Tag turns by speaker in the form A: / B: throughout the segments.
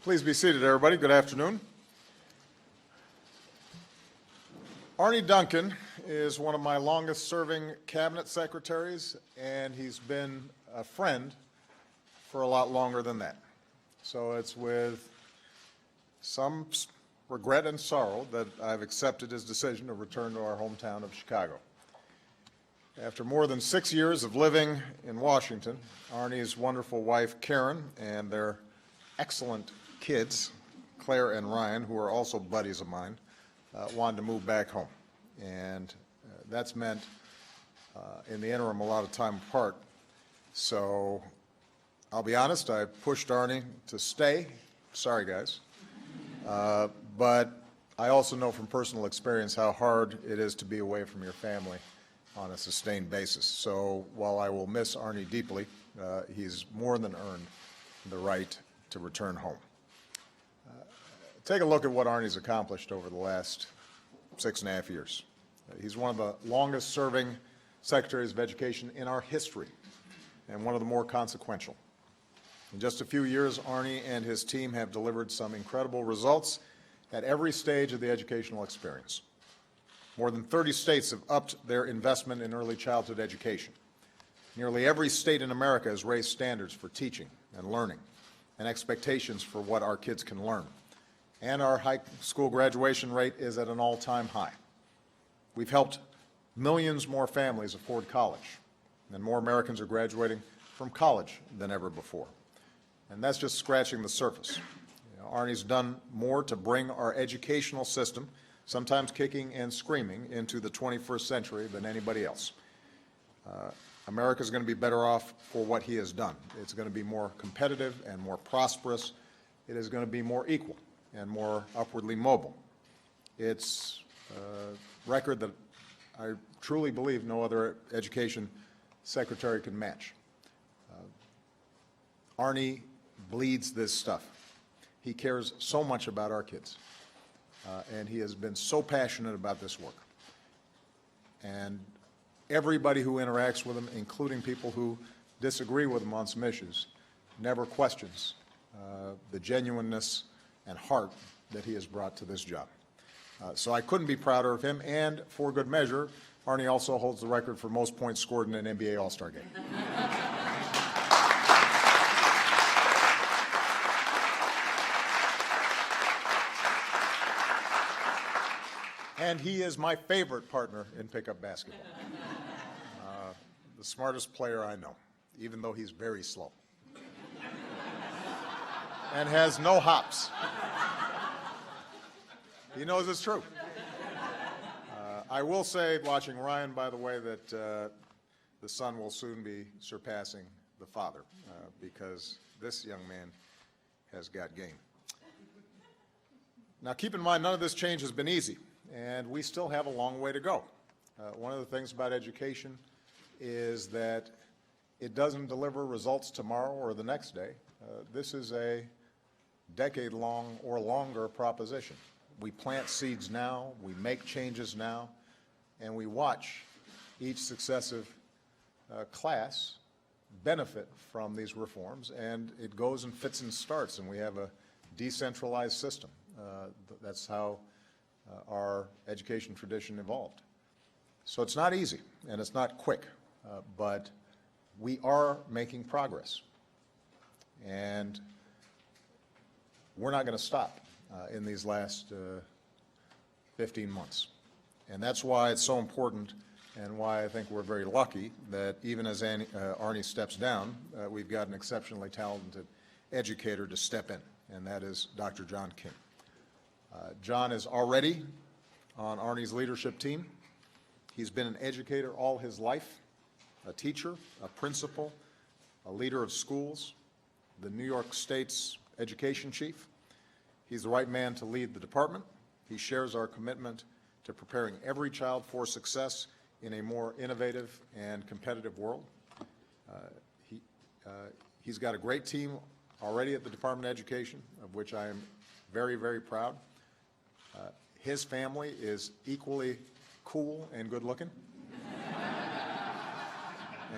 A: Please be seated, everybody. Good afternoon. Arne Duncan is one of my longest-serving cabinet secretaries, and he's been a friend for a lot longer than that. So it's with some regret and sorrow that I've accepted his decision to return to our hometown of Chicago. After more than 6 years of living in Washington, Arne's wonderful wife, Karen, and their excellent kids, Claire and Ryan, who are also buddies of mine, wanted to move back home. And that's meant, in the interim, a lot of time apart. So I'll be honest, I pushed Arne to stay. Sorry, guys. But I also know from personal experience how hard it is to be away from your family on a sustained basis. So while I will miss Arne deeply, he's more than earned the right to return home. Take a look at what Arne's accomplished over the last 6.5 years. He's one of the longest-serving secretaries of education in our history, and one of the more consequential. In just a few years, Arne and his team have delivered some incredible results at every stage of the educational experience. More than 30 states have upped their investment in early childhood education. Nearly every state in America has raised standards for teaching and learning and expectations for what our kids can learn. And our high school graduation rate is at an all-time high. We've helped millions more families afford college, and more Americans are graduating from college than ever before. And that's just scratching the surface. Arne's done more to bring our educational system, sometimes kicking and screaming, into the 21st century than anybody else. America's going to be better off for what he has done. It's going to be more competitive and more prosperous. It is going to be more equal and more upwardly mobile. It's a record that I truly believe no other education secretary can match. Arne bleeds this stuff. He cares so much about our kids, and he has been so passionate about this work. And everybody who interacts with him, including people who disagree with him on some issues, never questions the genuineness and heart that he has brought to this job. So I couldn't be prouder of him, and for good measure, Arne also holds the record for most points scored in an NBA All-Star game. And he is my favorite partner in pickup basketball. The smartest player I know, even though he's very slow and has no hops. He knows it's true. I will say, watching Ryan, by the way, that the son will soon be surpassing the father because this young man has got game. Now, keep in mind, none of this change has been easy, and we still have a long way to go. One of the things about education is that it doesn't deliver results tomorrow or the next day. This is a decade-long or longer proposition. We plant seeds now, we make changes now, and we watch each successive class benefit from these reforms, and it goes and fits and starts, and we have a decentralized system. That's how our education tradition evolved. So it's not easy, and it's not quick, but we are making progress, and we're not going to stop in these last 15 months. And that's why it's so important, and why I think we're very lucky that even as Arne steps down, we've got an exceptionally talented educator to step in, and that is Dr. John King. John is already on Arne's leadership team. He's been an educator all his life, a teacher, a principal, a leader of schools, the New York State's education chief. He's the right man to lead the department. He shares our commitment to preparing every child for success in a more innovative and competitive world. He's got a great team already at the Department of Education, of which I am very, very proud. His family is equally cool and good-looking,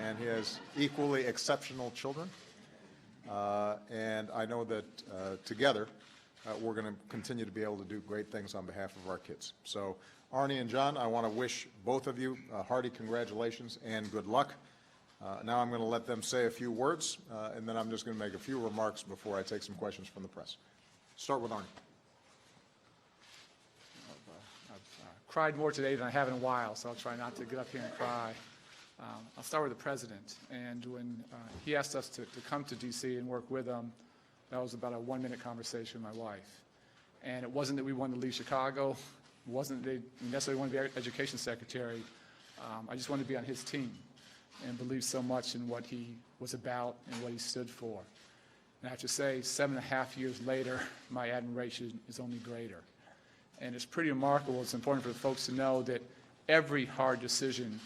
A: and he has equally exceptional children. And I know that together we're going to continue to be able to do great things on behalf of our kids. So Arne and John, I want to wish both of you hearty congratulations and good luck. Now I'm going to let them say a few words, and then I'm just going to make a few remarks before I take some questions from the press. Start with Arne.
B: I've cried more today than I have in a while, so I'll try not to get up here and cry. I'll start with the president. And when he asked us to come to D.C. and work with him, that was about a 1-minute conversation with my wife. And it wasn't that we wanted to leave Chicago. It wasn't that they necessarily wanted to be our education secretary. I just wanted to be on his team and believe so much in what he was about and what he stood for. And I have to say, 7.5 years later, my admiration is only greater. And it's pretty remarkable. It's important for the folks to know that every hard decision,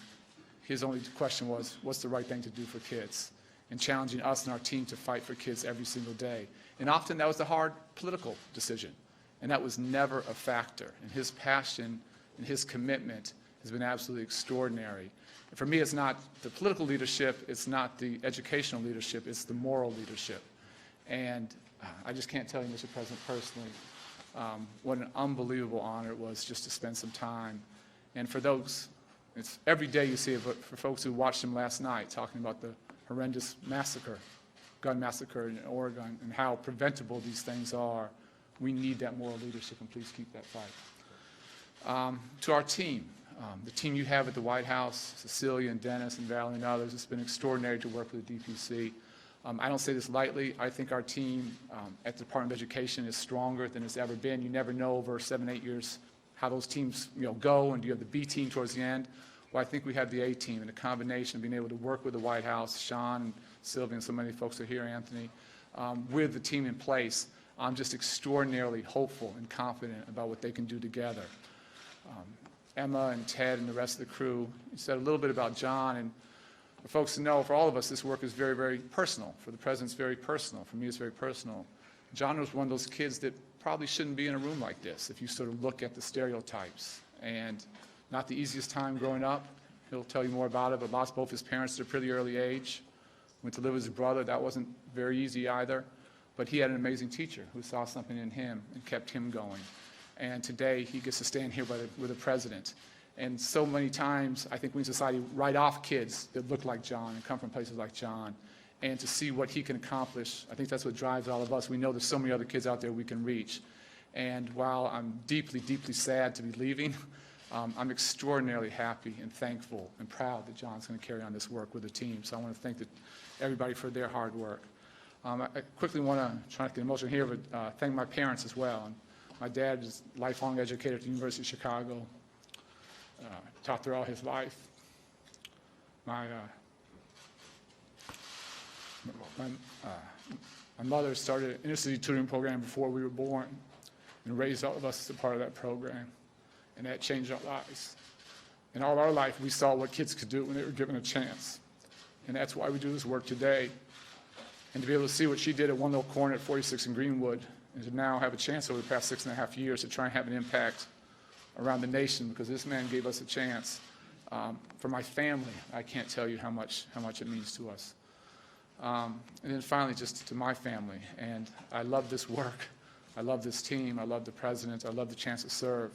B: his only question was, what's the right thing to do for kids? And challenging us and our team to fight for kids every single day. And often that was the hard political decision. And that was never a factor. And his passion and his commitment has been absolutely extraordinary. And for me, it's not the political leadership, it's not the educational leadership, it's the moral leadership. And I just can't tell you, Mr. President, personally, what an unbelievable honor it was just to spend some time. And for those, it's every day you see it, but for folks who watched him last night talking about the horrendous massacre, gun massacre in Oregon, and how preventable these things are, we need that moral leadership, and please keep that fight. To our team, the team you have at the White House, Cecilia and Dennis and Valerie and others, it's been extraordinary to work with the DPC. I don't say this lightly. I think our team at the Department of Education is stronger than it's ever been. You never know over 7-8 years how those teams go, and do you have the B team towards the end? Well, I think we have the A team, and a combination of being able to work with the White House, Sean and Sylvia and so many folks are here, Anthony, with the team in place. I'm just extraordinarily hopeful and confident about what they can do together. Emma and Ted and the rest of the crew, you said a little bit about John, and for folks to know, for all of us, this work is very, very personal. For the president, it's very personal. For me, it's very personal. John was one of those kids that probably shouldn't be in a room like this if you sort of look at the stereotypes. And not the easiest time growing up. He'll tell you more about it, but lost both his parents at a pretty early age. Went to live with his brother. That wasn't very easy either. But he had an amazing teacher who saw something in him and kept him going. And today, he gets to stand here with the president. And so many times, I think we in society write off kids that look like John and come from places like John. And to see what he can accomplish, I think that's what drives all of us. We know there's so many other kids out there we can reach. And while I'm deeply, deeply sad to be leaving, I'm extraordinarily happy and thankful and proud that John's going to carry on this work with the team. So I want to thank everybody for their hard work. I quickly want to, try not to get emotional here, but thank my parents as well. And my dad is a lifelong educator at the University of Chicago. Taught there all his life. My mother started an inner-city tutoring program before we were born and raised all of us as a part of that program. And that changed our lives. And all our life, we saw what kids could do when they were given a chance. And that's why we do this work today. And to be able to see what she did at one little corner at 46 in Greenwood, and to now have a chance over the past 6.5 years to try and have an impact around the nation, because this man gave us a chance. For my family, I can't tell you how much it means to us. And then finally, just to my family. And I love this work. I love this team. I love the president. I love the chance to serve.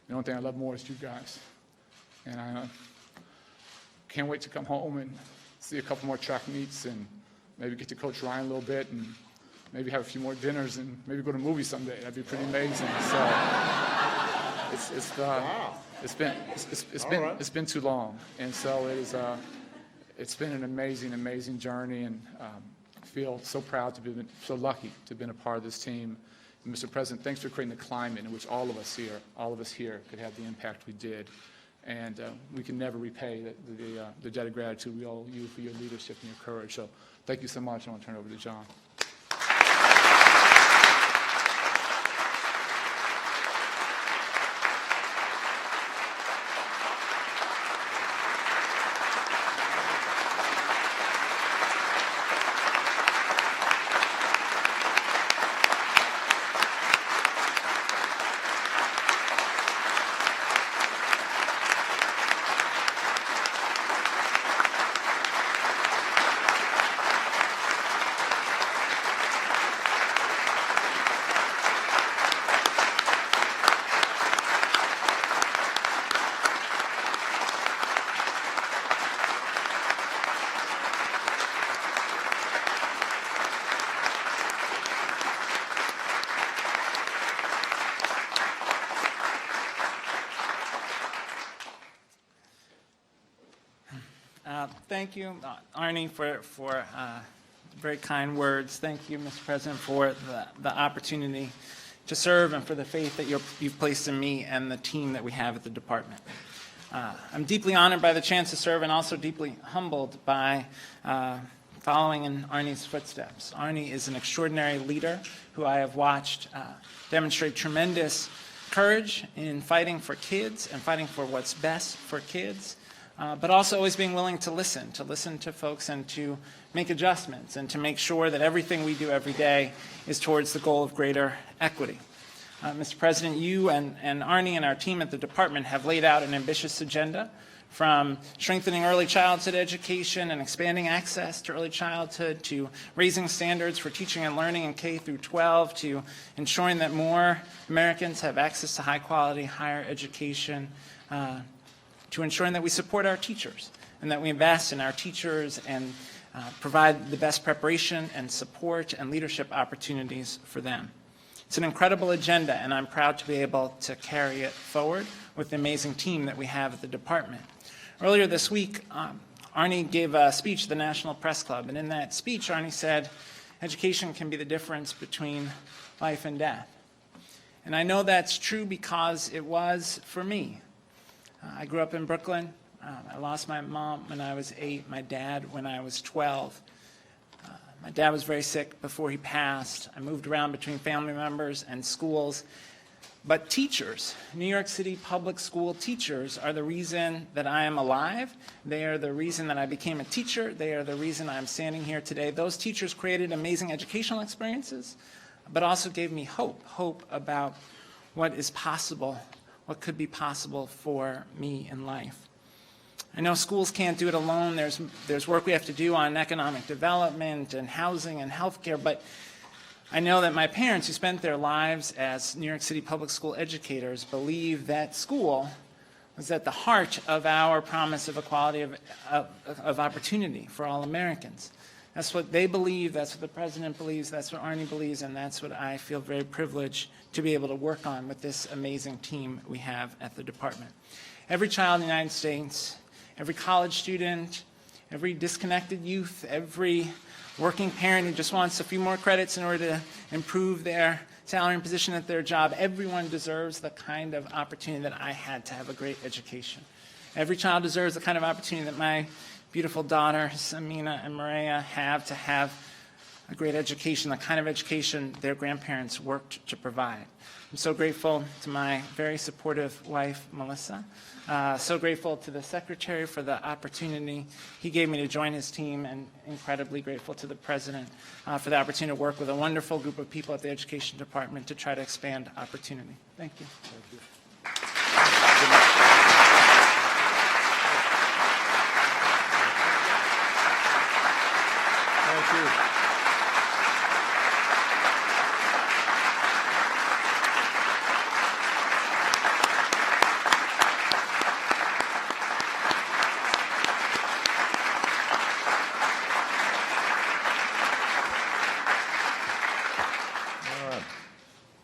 B: The only thing I love more is you guys. And I can't wait to come home and see a couple more track meets and maybe get to coach Ryan a little bit and maybe have a few more dinners and maybe go to movies someday. That'd be pretty amazing. So it's been too long. And so it's been an amazing, amazing journey, and I feel so proud to be so lucky to have been a part of this team. And Mr. President, thanks for creating the climate in which all of us here could have the impact we did. And we can never repay the debt of gratitude we owe you for your leadership and your courage. So thank you so much. I want to turn it over to John.
C: thank you, Arne, for very kind words. Thank you, Mr. President, for the opportunity to serve and for the faith that you've placed in me and the team that we have at the department. I'm deeply honored by the chance to serve and also deeply humbled by following in Arne's footsteps. Arne is an extraordinary leader who I have watched demonstrate tremendous courage in fighting for kids and fighting for what's best for kids, but also always being willing to listen to folks and to make adjustments and to make sure that everything we do every day is towards the goal of greater equity. Mr. President, you and Arne and our team at the department have laid out an ambitious agenda, from strengthening early childhood education and expanding access to early childhood, to raising standards for teaching and learning in K through 12, to ensuring that more Americans have access to high quality higher education, to ensuring that we support our teachers and that we invest in our teachers and provide the best preparation and support and leadership opportunities for them. It's an incredible agenda, and I'm proud to be able to carry it forward with the amazing team that we have at the department. Earlier this week, Arne gave a speech at the National Press Club, and in that speech, Arne said, education can be the difference between life and death. And I know that's true because it was for me. I grew up in Brooklyn. I lost my mom when I was 8, my dad when I was 12. My dad was very sick before he passed. I moved around between family members and schools. But teachers, New York City public school teachers, are the reason that I am alive. They are the reason that I became a teacher. They are the reason I'm standing here today. Those teachers created amazing educational experiences, but also gave me hope about what is possible, what could be possible for me in life. I know schools can't do it alone. There's work we have to do on economic development and housing and healthcare, but I know that my parents, who spent their lives as New York City public school educators, believe that school was at the heart of our promise of equality of opportunity for all Americans. That's what they believe, that's what the President believes, that's what Arne believes, and that's what I feel very privileged to be able to work on with this amazing team we have at the department. Every child in the United States, every college student, every disconnected youth, every working parent who just wants a few more credits in order to improve their salary and position at their job, everyone deserves the kind of opportunity that I had to have a great education. Every child deserves the kind of opportunity that my beautiful daughters, Amina and Maria, have to have a great education, the kind of education their grandparents worked to provide. I'm so grateful to my very supportive wife, Melissa. So grateful to the Secretary for the opportunity he gave me to join his team, and incredibly grateful to the President for the opportunity to work with a wonderful group of people at the Education Department to try to expand opportunity. Thank you.
A: Thank you. Thank you.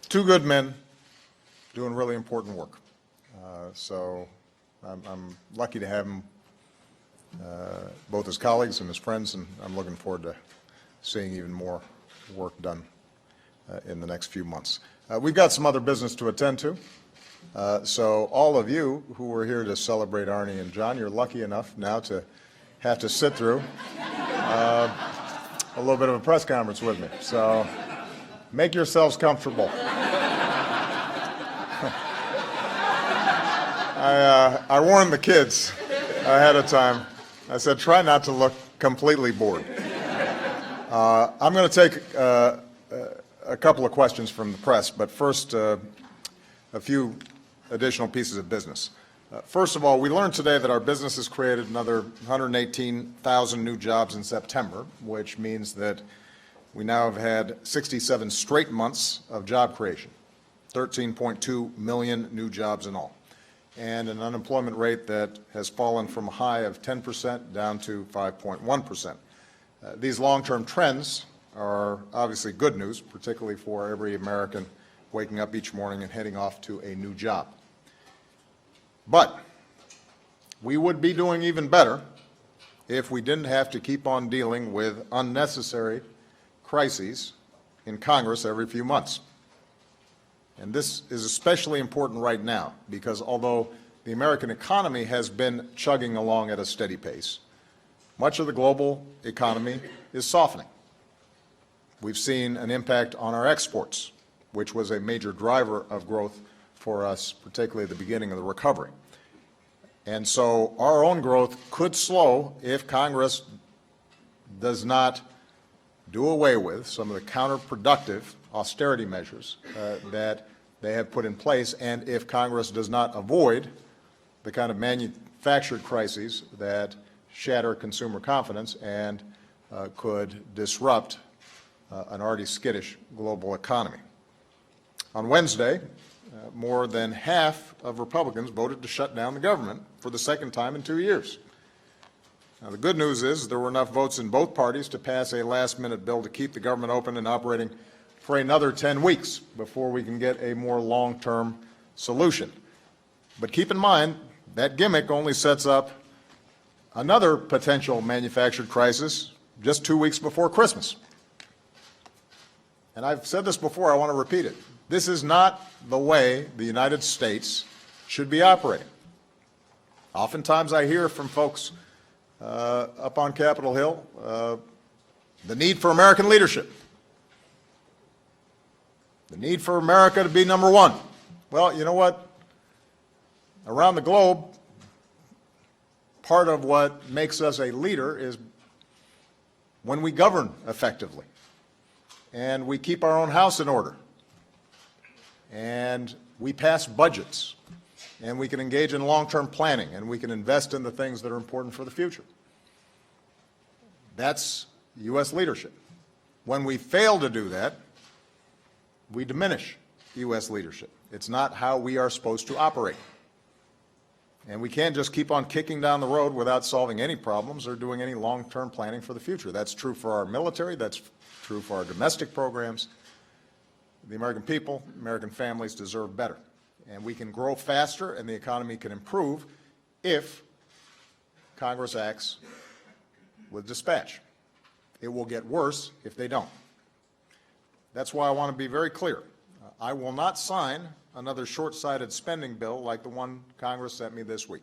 A: Two good men doing really important work. So I'm lucky to have them both as colleagues and as friends, and I'm looking forward to seeing even more work done in the next few months. We've got some other business to attend to. So all of you who were here to celebrate Arne and John, you're lucky enough now to have to sit through a little bit of a press conference with me. So make yourselves comfortable. I warned the kids ahead of time. I said, try not to look completely bored. I'm going to take a couple of questions from the press, but first, a few additional pieces of business. First of all, we learned today that our business has created another 118,000 new jobs in September, which means that we now have had 67 straight months of job creation, 13.2 million new jobs in all, and an unemployment rate that has fallen from a high of 10% down to 5.1%. These long-term trends are obviously good news, particularly for every American waking up each morning and heading off to a new job. But we would be doing even better if we didn't have to keep on dealing with unnecessary crises in Congress every few months. And this is especially important right now because although the American economy has been chugging along at a steady pace, much of the global economy is softening. We've seen an impact on our exports, which was a major driver of growth for us, particularly at the beginning of the recovery. And so our own growth could slow if Congress does not do away with some of the counterproductive austerity measures that they have put in place, and if Congress does not avoid the kind of manufactured crises that shatter consumer confidence and could disrupt an already skittish global economy. On Wednesday, more than half of Republicans voted to shut down the government for the second time in 2 years. Now, the good news is there were enough votes in both parties to pass a last-minute bill to keep the government open and operating for another 10 weeks before we can get a more long-term solution. But keep in mind, that gimmick only sets up another potential manufactured crisis just 2 weeks before Christmas. And I've said this before, I want to repeat it. This is not the way the United States should be operating. Oftentimes I hear from folks up on Capitol Hill the need for American leadership, the need for America to be number one. Well, you know what? Around the globe, part of what makes us a leader is when we govern effectively and we keep our own house in order and we pass budgets and we can engage in long-term planning and we can invest in the things that are important for the future. That's U.S. leadership. When we fail to do that, we diminish U.S. leadership. It's not how we are supposed to operate. And we can't just keep on kicking down the road without solving any problems or doing any long-term planning for the future. That's true for our military. That's true for our domestic programs. The American people, American families deserve better. And we can grow faster and the economy can improve if Congress acts with dispatch. It will get worse if they don't. That's why I want to be very clear. I will not sign another short-sighted spending bill like the one Congress sent me this week.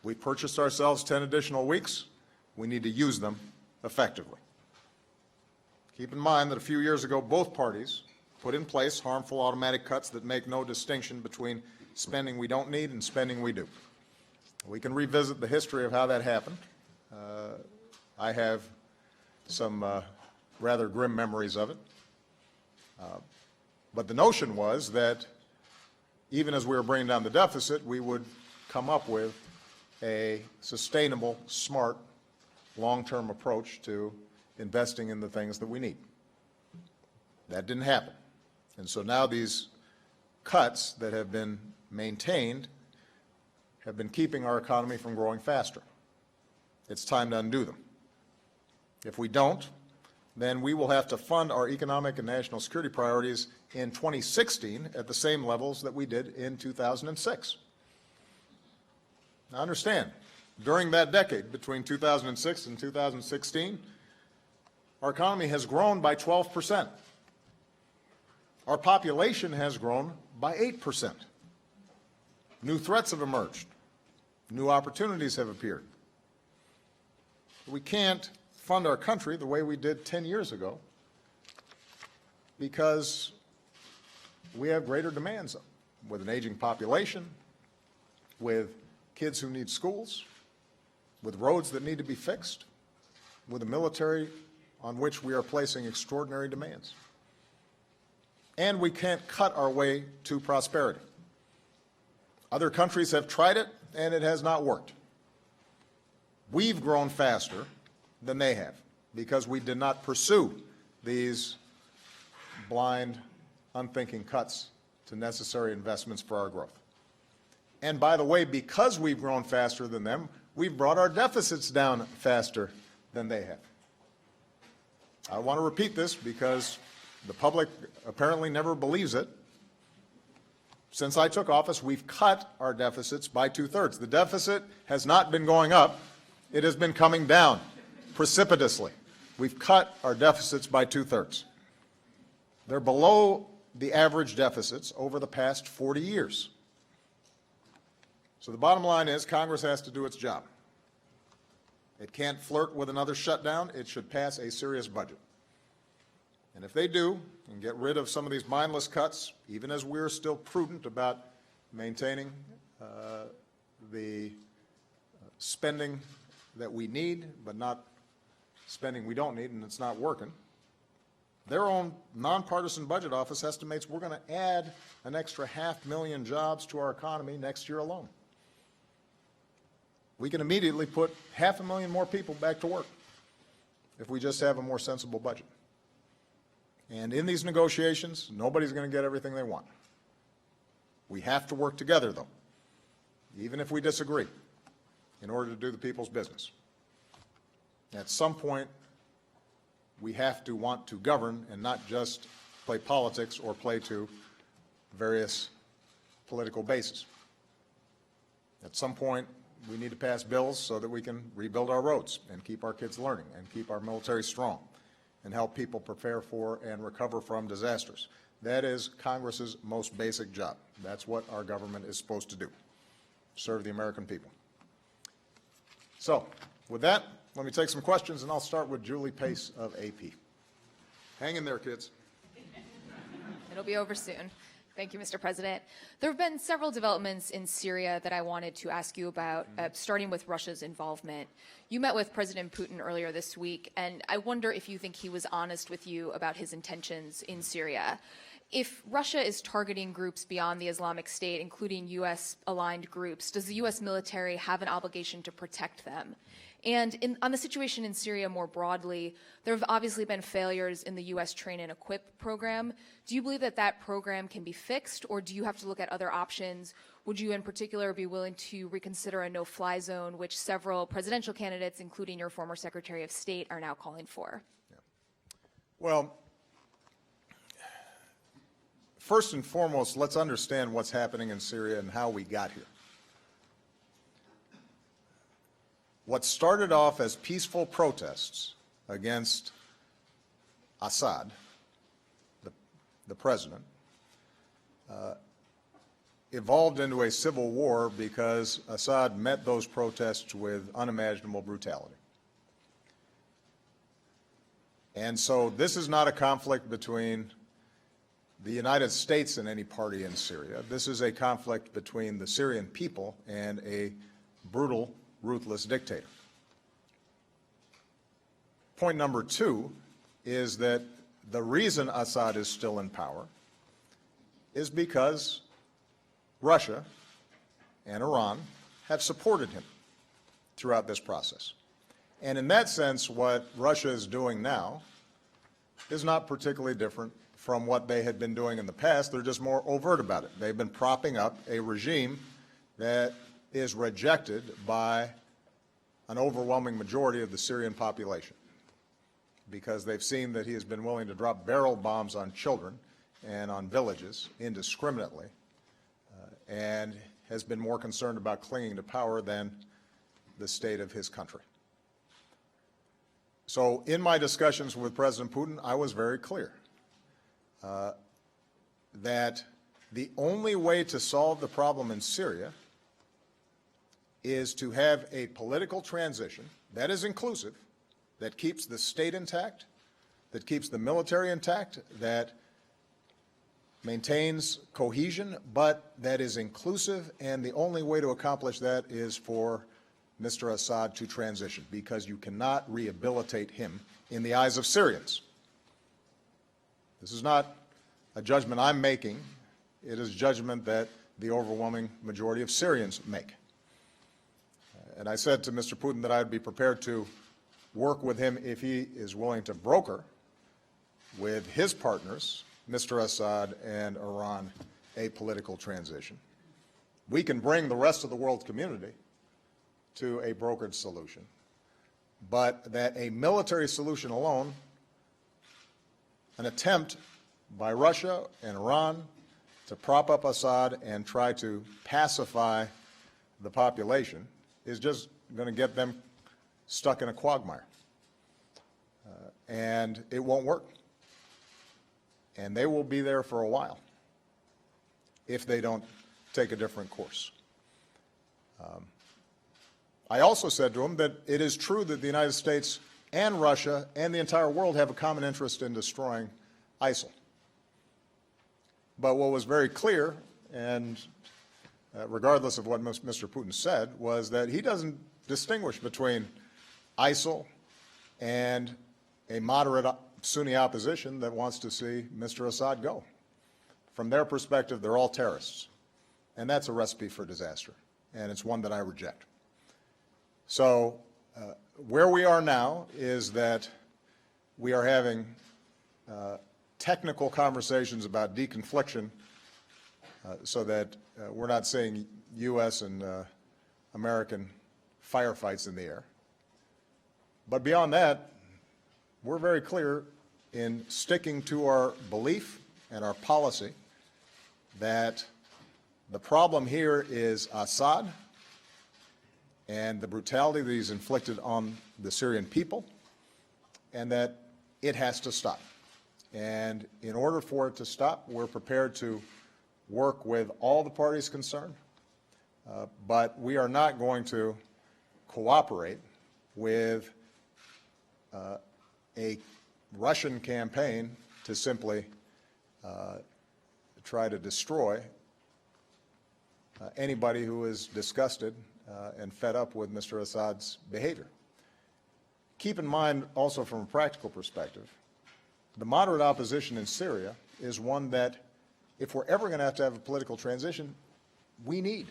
A: We purchased ourselves 10 additional weeks. We need to use them effectively. Keep in mind that a few years ago, both parties put in place harmful automatic cuts that make no distinction between spending we don't need and spending we do. We can revisit the history of how that happened. I have some rather grim memories of it. But the notion was that even as we were bringing down the deficit, we would come up with a sustainable, smart, long-term approach to investing in the things that we need. That didn't happen. And so now these cuts that have been maintained have been keeping our economy from growing faster. It's time to undo them. If we don't, then we will have to fund our economic and national security priorities in 2016 at the same levels that we did in 2006. Now understand, during that decade, between 2006 and 2016, our economy has grown by 12%. Our population has grown by 8%. New threats have emerged. New opportunities have appeared. We can't fund our country the way we did 10 years ago because we have greater demands with an aging population, with kids who need schools, with roads that need to be fixed, with a military on which we are placing extraordinary demands. And we can't cut our way to prosperity. Other countries have tried it, and it has not worked. We've grown faster than they have because we did not pursue these blind, unthinking cuts to necessary investments for our growth. And by the way, because we've grown faster than them, we've brought our deficits down faster than they have. I want to repeat this because the public apparently never believes it. Since I took office, we've cut our deficits by 2/3. The deficit has not been going up It has been coming down precipitously. We've cut our deficits by 2/3. They're below the average deficits over the past 40 years. So the bottom line is Congress has to do its job. It can't flirt with another shutdown. It should pass a serious budget. And if they do and get rid of some of these mindless cuts, even as we're still prudent about maintaining the spending that we need, but not spending we don't need, and it's not working, their own nonpartisan budget office estimates we're going to add an extra 500,000 jobs to our economy next year alone. We can immediately put 500,000 more people back to work if we just have a more sensible budget. And in these negotiations, nobody's going to get everything they want. We have to work together, though, even if we disagree, in order to do the people's business. At some point, we have to want to govern and not just play politics or play to various political bases. At some point, we need to pass bills so that we can rebuild our roads and keep our kids learning and keep our military strong and help people prepare for and recover from disasters. That is Congress's most basic job. That's what our government is supposed to do, serve the American people. So, with that, let me take some questions, and I'll start with Julie Pace of AP. Hang in there, kids.
D: It'll be over soon. Thank you, Mr. President. There have been several developments in Syria that I wanted to ask you about, starting with Russia's involvement. You met with President Putin earlier this week, and I wonder if you think he was honest with you about his intentions in Syria. If Russia is targeting groups beyond the Islamic State, including U.S.-aligned groups, does the U.S. military have an obligation to protect them? And on the situation in Syria more broadly, there have obviously been failures in the U.S. Train and Equip program. Do you believe that that program can be fixed, or do you have to look at other options? Would you in particular be willing to reconsider a no-fly zone, which several presidential candidates, including your former Secretary of State, are now calling for?
A: Yeah. Well, first and foremost, let's understand what's happening in Syria and how we got here. What started off as peaceful protests against Assad, the president, evolved into a civil war because Assad met those protests with unimaginable brutality. And so this is not a conflict between the United States and any party in Syria. This is a conflict between the Syrian people and a brutal, ruthless dictator. Point number two is that the reason Assad is still in power is because Russia and Iran have supported him throughout this process. And in that sense, what Russia is doing now is not particularly different from what they had been doing in the past. They're just more overt about it. They've been propping up a regime that is rejected by an overwhelming majority of the Syrian population because they've seen that he has been willing to drop barrel bombs on children and on villages indiscriminately and has been more concerned about clinging to power than the state of his country. So in my discussions with President Putin, I was very clear that the only way to solve the problem in Syria is to have a political transition that is inclusive, that keeps the state intact, that keeps the military intact, that maintains cohesion, but that is inclusive, and the only way to accomplish that is for Mr. Assad to transition, because you cannot rehabilitate him in the eyes of Syrians. This is not a judgment I'm making. It is judgment that the overwhelming majority of Syrians make. And I said to Mr. Putin that I would be prepared to work with him if he is willing to broker with his partners, Mr. Assad and Iran, a political transition. We can bring the rest of the world community to a brokered solution, but that a military solution alone, an attempt by Russia and Iran to prop up Assad and try to pacify the population, is just going to get them stuck in a quagmire. And it won't work. And they will be there for a while if they don't take a different course. I also said to him that it is true that the United States and Russia and the entire world have a common interest in destroying ISIL. But what was very clear, and regardless of what Mr. Putin said, was that he doesn't distinguish between ISIL and a moderate Sunni opposition that wants to see Mr. Assad go. From their perspective, they're all terrorists. And that's a recipe for disaster, and it's one that I reject. So where we are now is that we are having technical conversations about deconfliction so that we're not seeing U.S. and American firefights in the air. But beyond that, we're very clear in sticking to our belief and our policy that the problem here is Assad and the brutality that he's inflicted on the Syrian people, and that it has to stop. And in order for it to stop, we're prepared to work with all the parties concerned, but we are not going to cooperate with a Russian campaign to simply try to destroy anybody who is disgusted and fed up with Mr. Assad's behavior. Keep in mind also from a practical perspective, the moderate opposition in Syria is one that, if we're ever going to have a political transition, we need.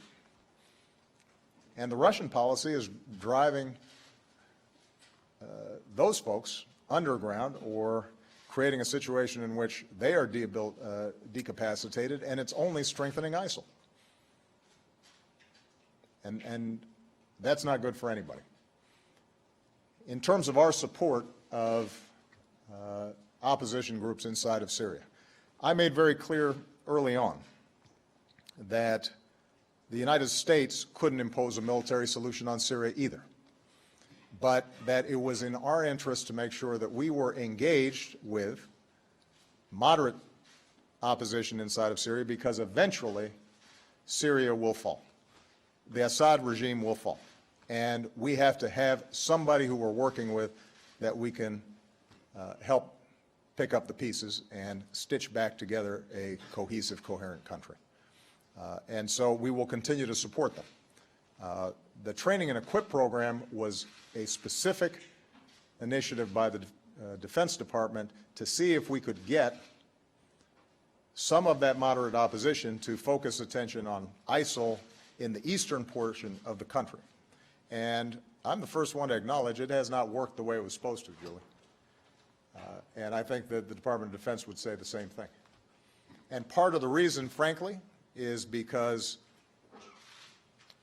A: And the Russian policy is driving those folks underground or creating a situation in which they are decapacitated, and it's only strengthening ISIL. And that's not good for anybody. In terms of our support of opposition groups inside of Syria, I made very clear early on that the United States couldn't impose a military solution on Syria either, but that it was in our interest to make sure that we were engaged with moderate opposition inside of Syria, because eventually Syria will fall. The Assad regime will fall. And we have to have somebody who we're working with that we can help pick up the pieces and stitch back together a cohesive, coherent country. And so we will continue to support them. The training and equip program was a specific initiative by the Defense Department to see if we could get some of that moderate opposition to focus attention on ISIL in the eastern portion of the country. And I'm the first one to acknowledge it has not worked the way it was supposed to, Julie. And I think that the Department of Defense would say the same thing. And part of the reason, frankly, is because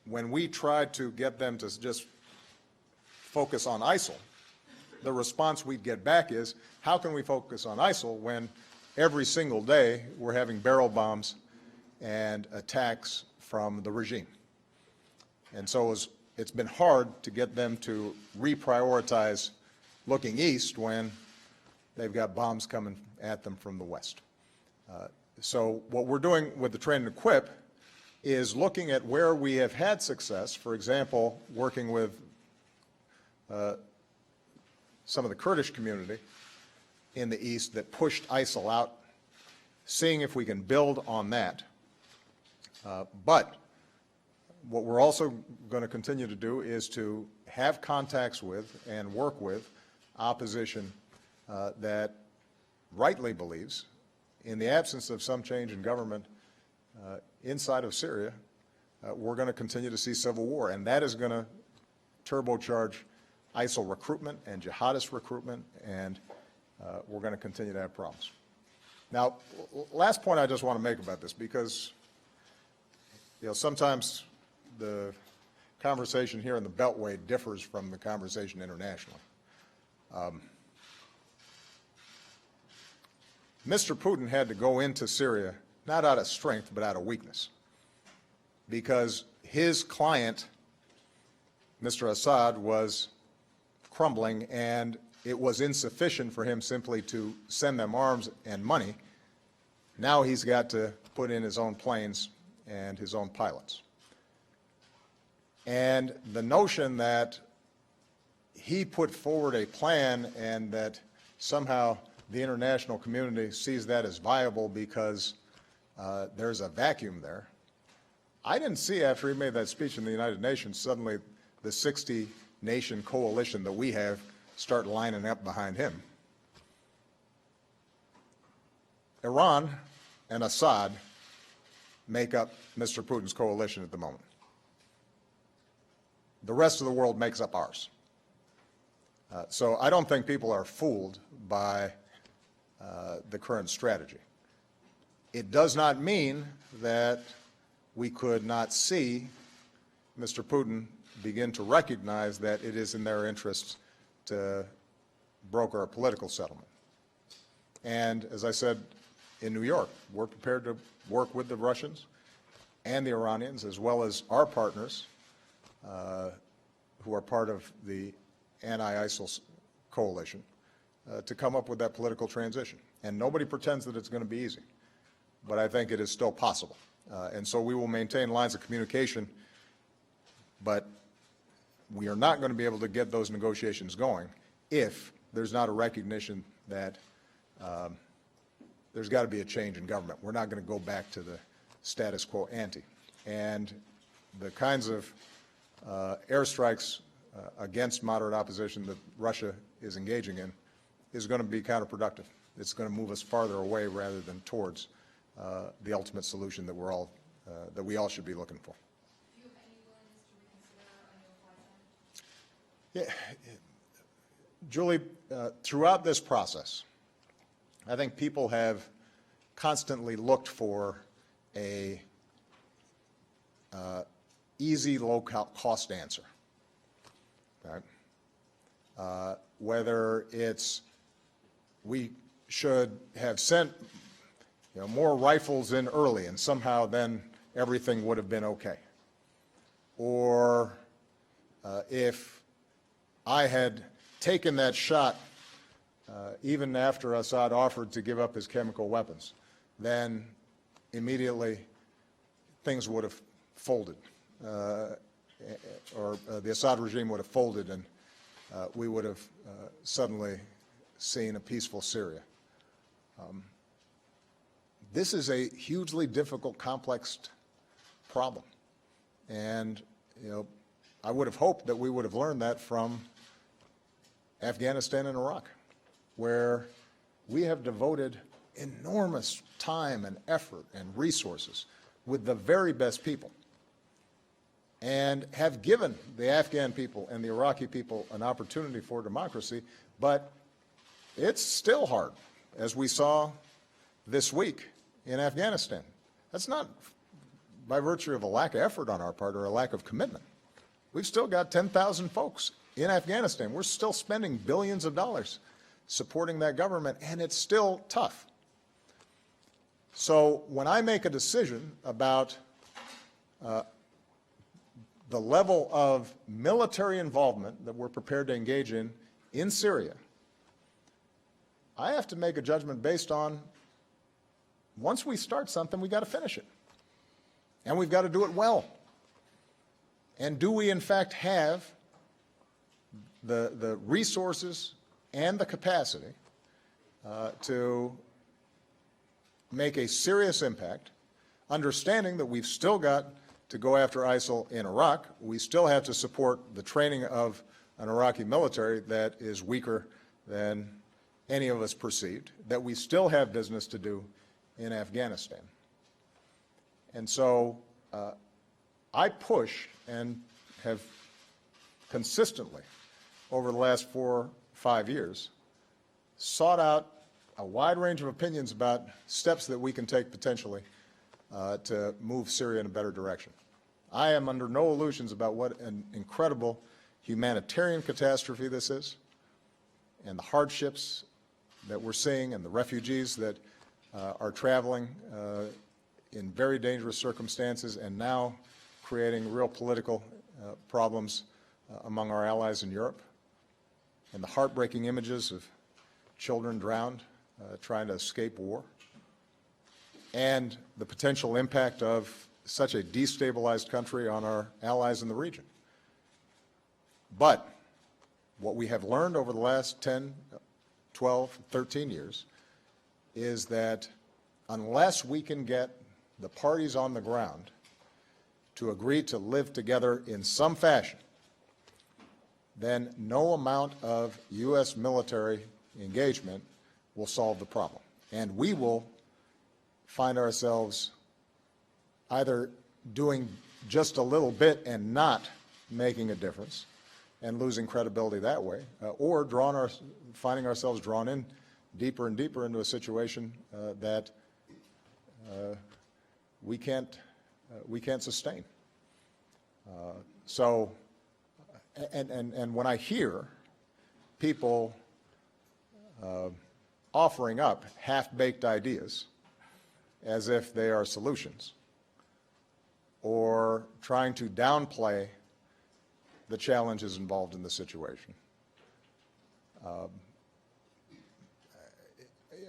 A: when we tried to get them to just focus on ISIL, the response we'd get back is, how can we focus on ISIL when every single day we're having barrel bombs and attacks from the regime? And so it's been hard to get them to reprioritize looking east when they've got bombs coming at them from the west. So what we're doing with the train and equip is looking at where we have had success, for example, working with some of the Kurdish community in the east that pushed ISIL out, seeing if we can build on that. But what we're also going to continue to do is to have contacts with and work with opposition that rightly believes, in the absence of some change in government inside of Syria, we're going to continue to see civil war, and that is going to turbocharge ISIL recruitment and jihadist recruitment, and we're going to continue to have problems. Now, last point I just want to make about this, because sometimes the conversation here in the Beltway differs from the conversation internationally. Mr. Putin had to go into Syria not out of strength but out of weakness, because his client, Mr. Assad, was crumbling, and it was insufficient for him simply to send them arms and money. Now he's got to put in his own planes and his own pilots. And the notion that he put forward a plan and that somehow the international community sees that as viable because there's a vacuum there. I didn't see after he made that speech in the United Nations suddenly the 60-nation coalition that we have start lining up behind him. Iran and Assad make up Mr. Putin's coalition at the moment. The rest of the world makes up ours. So I don't think people are fooled by the current strategy. It does not mean that we could not see Mr. Putin begin to recognize that it is in their interests to broker a political settlement. And as I said in New York, we're prepared to work with the Russians and the Iranians, as well as our partners who are part of the anti-ISIL coalition, to come up with that political transition. And nobody pretends that it's going to be easy, but I think it is still possible. And so we will maintain lines of communication, but we are not going to be able to get those negotiations going if there's not a recognition that there's got to be a change in government. We're not going to go back to the status quo ante. And the kinds of airstrikes against moderate opposition that Russia is engaging in is going to be counterproductive. It's going to move us farther away rather than towards the ultimate solution that we all should be looking for.
D: Do you have any willingness to reconsider on your flight time?
A: Yeah, Julie, throughout this process, I think people have constantly looked for a easy, low-cost answer. Right? Whether it's we should have sent more rifles in early and somehow then everything would have been okay. Or if I had taken that shot even after Assad offered to give up his chemical weapons, then immediately things would have folded, or the Assad regime would have folded, and we would have suddenly seen a peaceful Syria. This is a hugely difficult, complex problem, and I would have hoped that we would have learned that from Afghanistan and Iraq, where we have devoted enormous time and effort and resources with the very best people, and have given the Afghan people and the Iraqi people an opportunity for democracy, but it's still hard, as we saw this week in Afghanistan. That's not by virtue of a lack of effort on our part or a lack of commitment. We've still got 10,000 folks in Afghanistan. We're still spending billions of dollars supporting that government, and it's still tough. So when I make a decision about the level of military involvement that we're prepared to engage in Syria, I have to make a judgment based on, once we start something, we've got to finish it. And we've got to do it well. And do we, in fact, have the resources and the capacity to make a serious impact, understanding that we've still got to go after ISIL in Iraq. We still have to support the training of an Iraqi military that is weaker than any of us perceived, that we still have business to do in Afghanistan. And so I push and have consistently, over the last 4 or 5 years, sought out a wide range of opinions about steps that we can take potentially to move Syria in a better direction. I am under no illusions about what an incredible humanitarian catastrophe this is, and the hardships that we're seeing, and the refugees that are traveling in very dangerous circumstances, and now creating real political problems among our allies in Europe. and the heartbreaking images of children drowned trying to escape war, and the potential impact of such a destabilized country on our allies in the region. But what we have learned over the last 10, 12, 13 years is that unless we can get the parties on the ground to agree to live together in some fashion, then no amount of U.S. military engagement will solve the problem. And we will find ourselves either doing just a little bit and not making a difference and losing credibility that way, or finding ourselves drawn in deeper and deeper into a situation that we can't sustain. And when I hear people offering up half-baked ideas as if they are solutions, or trying to downplay the challenges involved in the situation,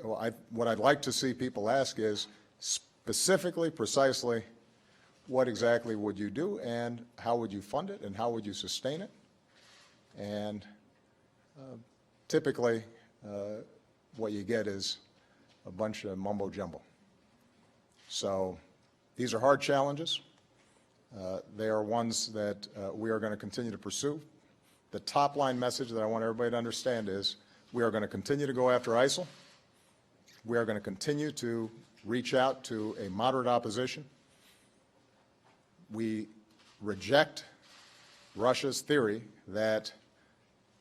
A: what I'd like to see people ask is specifically, precisely, what exactly would you do, and how would you fund it, and how would you sustain it? And typically, what you get is a bunch of mumbo-jumbo. So these are hard challenges. They are ones that we are going to continue to pursue. The top-line message that I want everybody to understand is we are going to continue to go after ISIL. We are going to continue to reach out to a moderate opposition. We reject Russia's theory that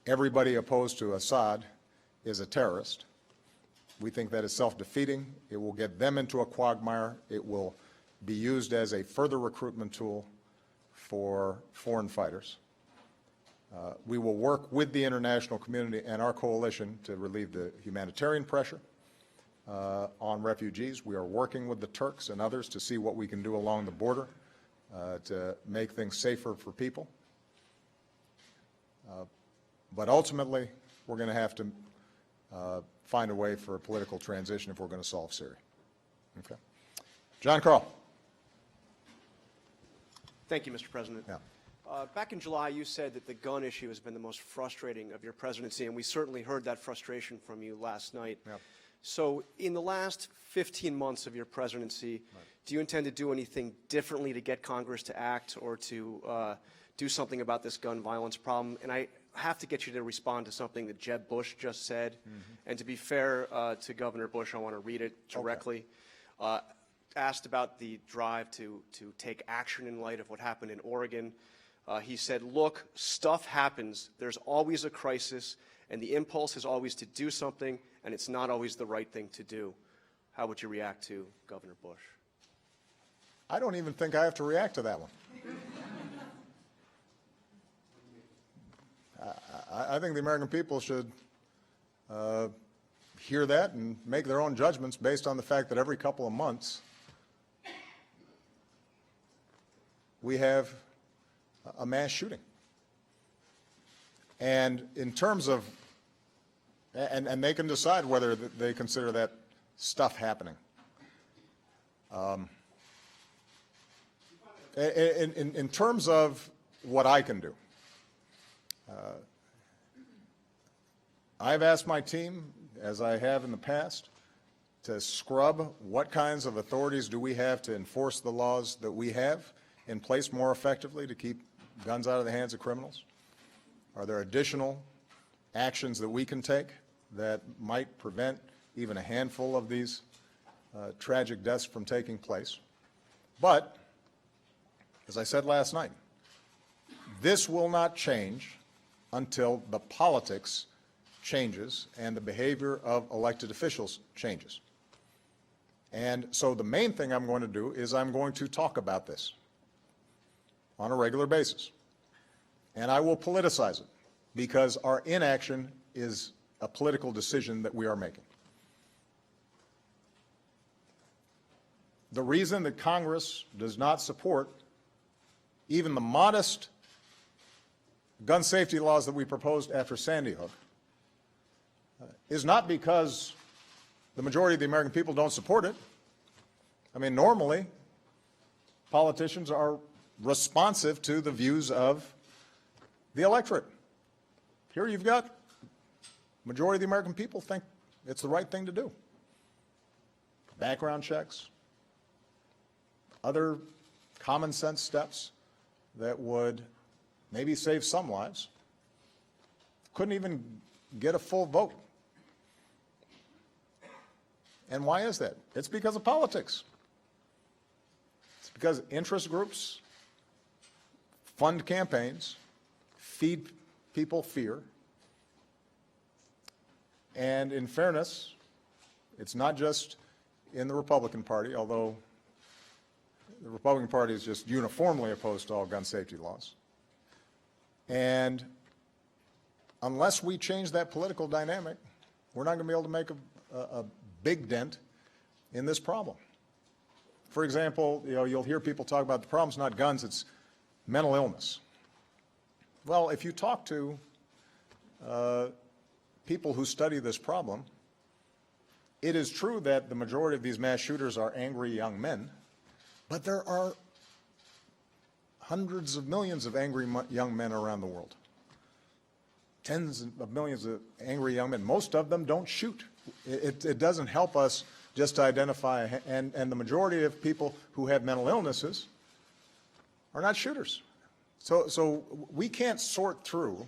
A: everybody opposed to Assad is a terrorist. We think that is self-defeating. It will get them into a quagmire. It will be used as a further recruitment tool for foreign fighters. We will work with the international community and our coalition to relieve the humanitarian pressure on refugees. We are working with the Turks and others to see what we can do along the border to make things safer for people. But ultimately, we're going to have to find a way for a political transition if we're going to solve Syria. Okay. John Carl.
E: Thank you, Mr. President.
A: Yeah.
E: Back in July, you said that the gun issue has been the most frustrating of your presidency, and we certainly heard that frustration from you last night.
A: Yeah.
E: So in the last 15 months of your presidency, do you intend to do anything differently to get Congress to act or to do something about this gun violence problem? And I have to get you to respond to something that Jeb Bush just said. And to be fair to Governor Bush, I want to read it directly. Okay. Asked about the drive to take action in light of what happened in Oregon. He said, look, stuff happens. There's always a crisis, and the impulse is always to do something, and it's not always the right thing to do. How would you react to Governor Bush?
A: I don't even think I have to react to that one. I think the American people should hear that and make their own judgments based on the fact that every couple of months we have a mass shooting. And in terms of, and they can decide whether they consider that stuff happening. In terms of what I can do, I've asked my team, as I have in the past, to scrub what kinds of authorities do we have to enforce the laws that we have in place more effectively to keep guns out of the hands of criminals. Are there additional actions that we can take that might prevent even a handful of these tragic deaths from taking place? But, as I said last night, this will not change until the politics changes and the behavior of elected officials changes. And so the main thing I'm going to do is I'm going to talk about this on a regular basis. And I will politicize it because our inaction is a political decision that we are making. The reason that Congress does not support even the modest gun safety laws that we proposed after Sandy Hook is not because the majority of the American people don't support it. I mean, normally, politicians are responsive to the views of the electorate. Here you've got majority of the American people think it's the right thing to do. Background checks, other common sense steps that would maybe save some lives. Couldn't even get a full vote. And why is that? It's because of politics. It's because interest groups fund campaigns, feed people fear, and in fairness, it's not just in the Republican Party, although the Republican Party is just uniformly opposed to all gun safety laws. And unless we change that political dynamic, we're not going to be able to make a big dent in this problem. For example, you'll hear people talk about the problem's not guns, it's mental illness. Well, if you talk to people who study this problem, it is true that the majority of these mass shooters are angry young men, but there are hundreds of millions of angry young men around the world. Tens of millions of angry young men. Most of them don't shoot. It doesn't help us just to identify, and the majority of people who have mental illnesses are not shooters. So we can't sort through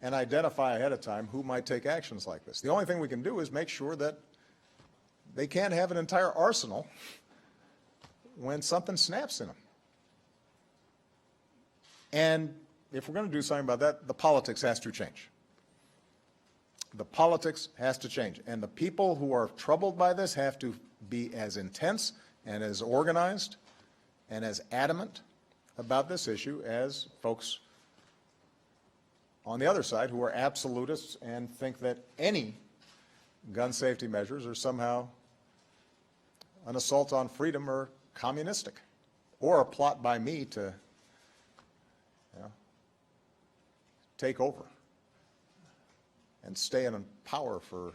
A: and identify ahead of time who might take actions like this. The only thing we can do is make sure that they can't have an entire arsenal when something snaps in them. And if we're going to do something about that, the politics has to change. The politics has to change. And the people who are troubled by this have to be as intense and as organized and as adamant about this issue as folks on the other side who are absolutists and think that any gun safety measures are somehow an assault on freedom or communistic, or a plot by me to take over and stay in power forever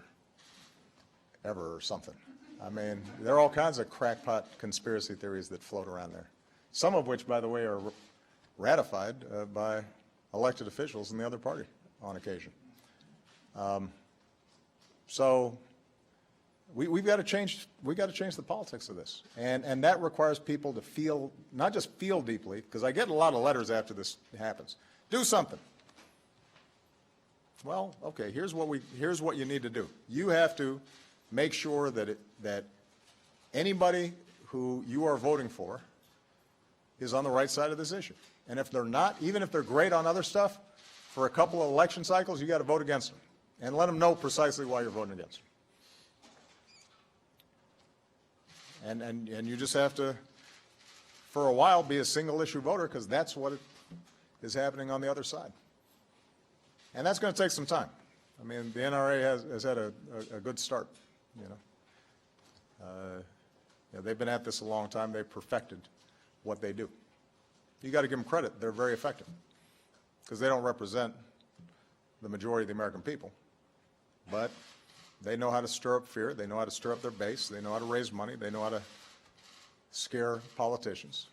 A: or something. I mean, there are all kinds of crackpot conspiracy theories that float around there, some of which, by the way, are ratified by elected officials in the other party on occasion. So we've got to change. We've got to change the politics of this, and that requires people to feel, not just feel deeply, because I get a lot of letters after this happens. Do something. Well, okay. Here's what you need to do. You have to make sure that anybody who you are voting for is on the right side of this issue. And if they're not, even if they're great on other stuff, for a couple of election cycles, you got to vote against them and let them know precisely why you're voting against them. And you just have to, for a while, be a single issue voter, because that's what is happening on the other side. And that's going to take some time. I mean, the NRA has had a good start. They've been at this a long time. They've perfected what they do. You got to give them credit. They're very effective, because they don't represent the majority of the American people, but they know how to stir up fear. They know how to stir up their base. They know how to raise money. They know how to scare politicians.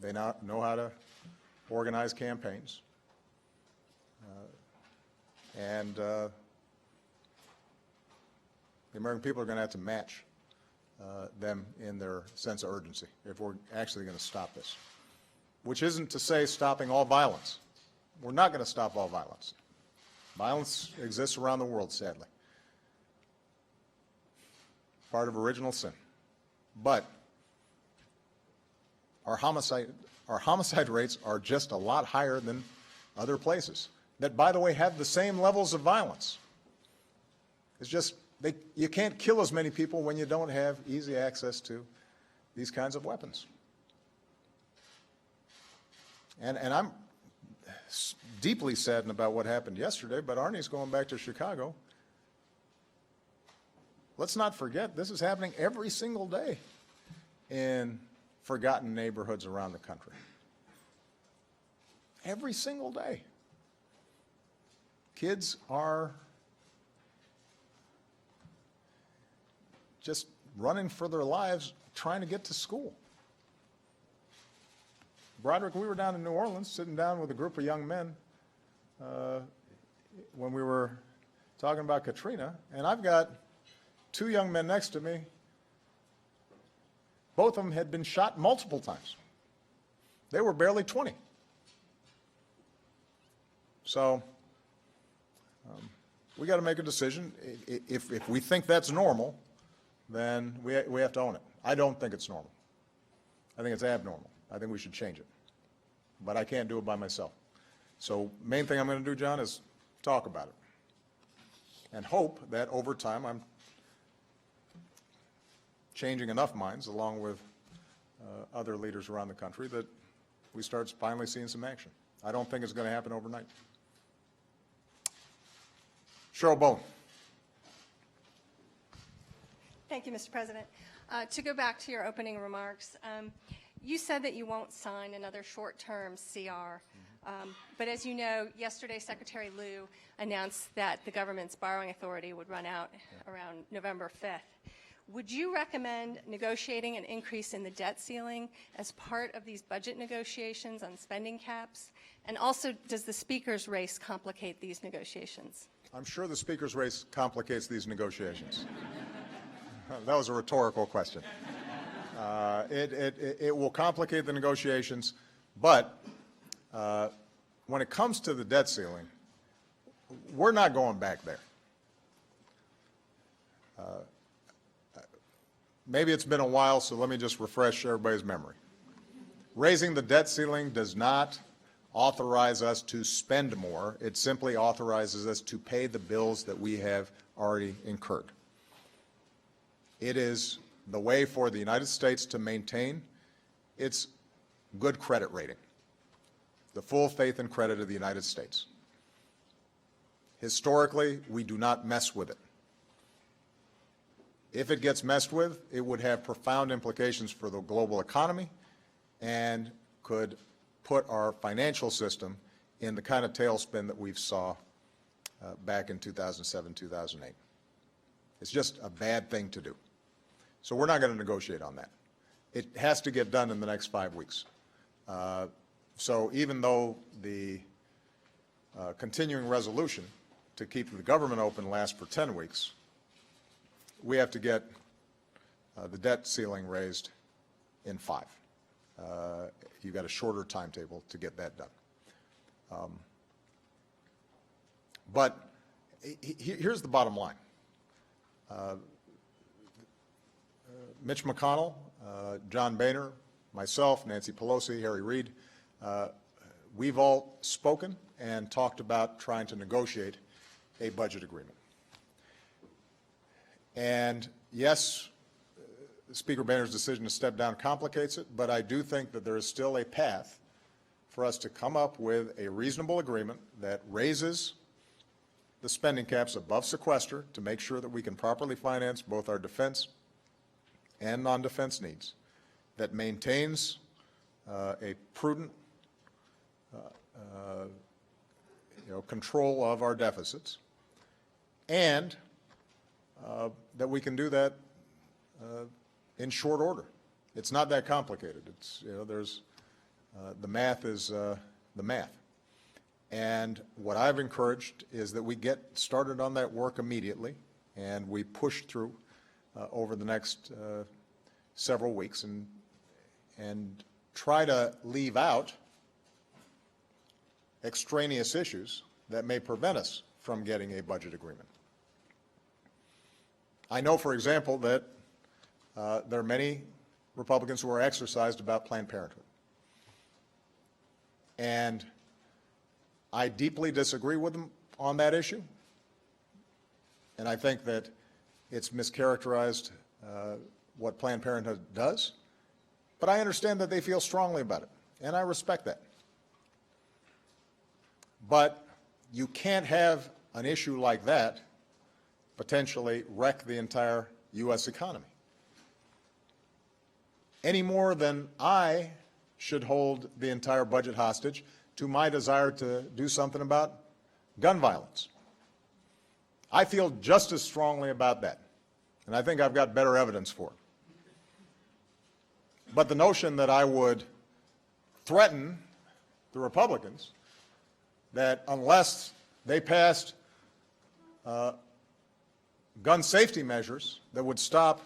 A: They know how to organize campaigns. And the American people are going to have to match them in their sense of urgency if we're actually going to stop this. Which isn't to say stopping all violence. We're not going to stop all violence. Violence exists around the world, sadly. Part of original sin. But our homicide rates are just a lot higher than other places that, by the way, have the same levels of violence. It's just you can't kill as many people when you don't have easy access to these kinds of weapons. And I'm deeply saddened about what happened yesterday, but Arne's going back to Chicago. Let's not forget, this is happening every single day in forgotten neighborhoods around the country. Every single day. Kids are just running for their lives trying to get to school. Broderick, we were down in New Orleans sitting down with a group of young men when we were talking about Katrina, and I've got two young men next to me. Both of them had been shot multiple times. They were barely 20. So we got to make a decision. If we think that's normal, then we have to own it. I don't think it's normal. I think it's abnormal. I think we should change it. But I can't do it by myself. So main thing I'm going to do, John, is talk about it and hope that over time I'm changing enough minds, along with other leaders around the country, that we start finally seeing some action. I don't think it's going to happen overnight. Cheryl Bowen.
F: Thank you, Mr. President. To go back to your opening remarks, you said that you won't sign another short-term CR. But as you know, yesterday Secretary Lew announced that the government's borrowing authority would run out around November 5th. Would you recommend negotiating an increase in the debt ceiling as part of these budget negotiations on spending caps? And also, does the Speaker's race complicate these negotiations?
A: I'm sure the Speaker's race complicates these negotiations. That was a rhetorical question. It will complicate the negotiations, but when it comes to the debt ceiling, we're not going back there. Maybe it's been a while, so let me just refresh everybody's memory. Raising the debt ceiling does not authorize us to spend more. It simply authorizes us to pay the bills that we have already incurred. It is the way for the United States to maintain its good credit rating, the full faith and credit of the United States. Historically, we do not mess with it. If it gets messed with, it would have profound implications for the global economy and could put our financial system in the kind of tailspin that we saw back in 2007, 2008. It's just a bad thing to do. So we're not going to negotiate on that. It has to get done in the next 5 weeks. So even though the continuing resolution to keep the government open lasts for 10 weeks, we have to get the debt ceiling raised in 5. You've got a shorter timetable to get that done. But here's the bottom line. Mitch McConnell, John Boehner, myself, Nancy Pelosi, Harry Reid, we've all spoken and talked about trying to negotiate a budget agreement. And yes, Speaker Boehner's decision to step down complicates it, but I do think that there is still a path for us to come up with a reasonable agreement that raises the spending caps above sequester to make sure that we can properly finance both our defense and non-defense needs, that maintains a prudent control of our deficits, and that we can do that in short order. It's not that complicated. It's, there's the math is the math. And what I've encouraged is that we get started on that work immediately, and we push through over the next several weeks and try to leave out extraneous issues that may prevent us from getting a budget agreement. I know, for example, that there are many Republicans who are exercised about Planned Parenthood. And I deeply disagree with them on that issue. And I think that it's mischaracterized what Planned Parenthood does. But I understand that they feel strongly about it, and I respect that. But you can't have an issue like that potentially wreck the entire U.S. economy. Any more than I should hold the entire budget hostage to my desire to do something about gun violence. I feel just as strongly about that. And I think I've got better evidence for it. But the notion that I would threaten the Republicans that unless they passed gun safety measures that would stop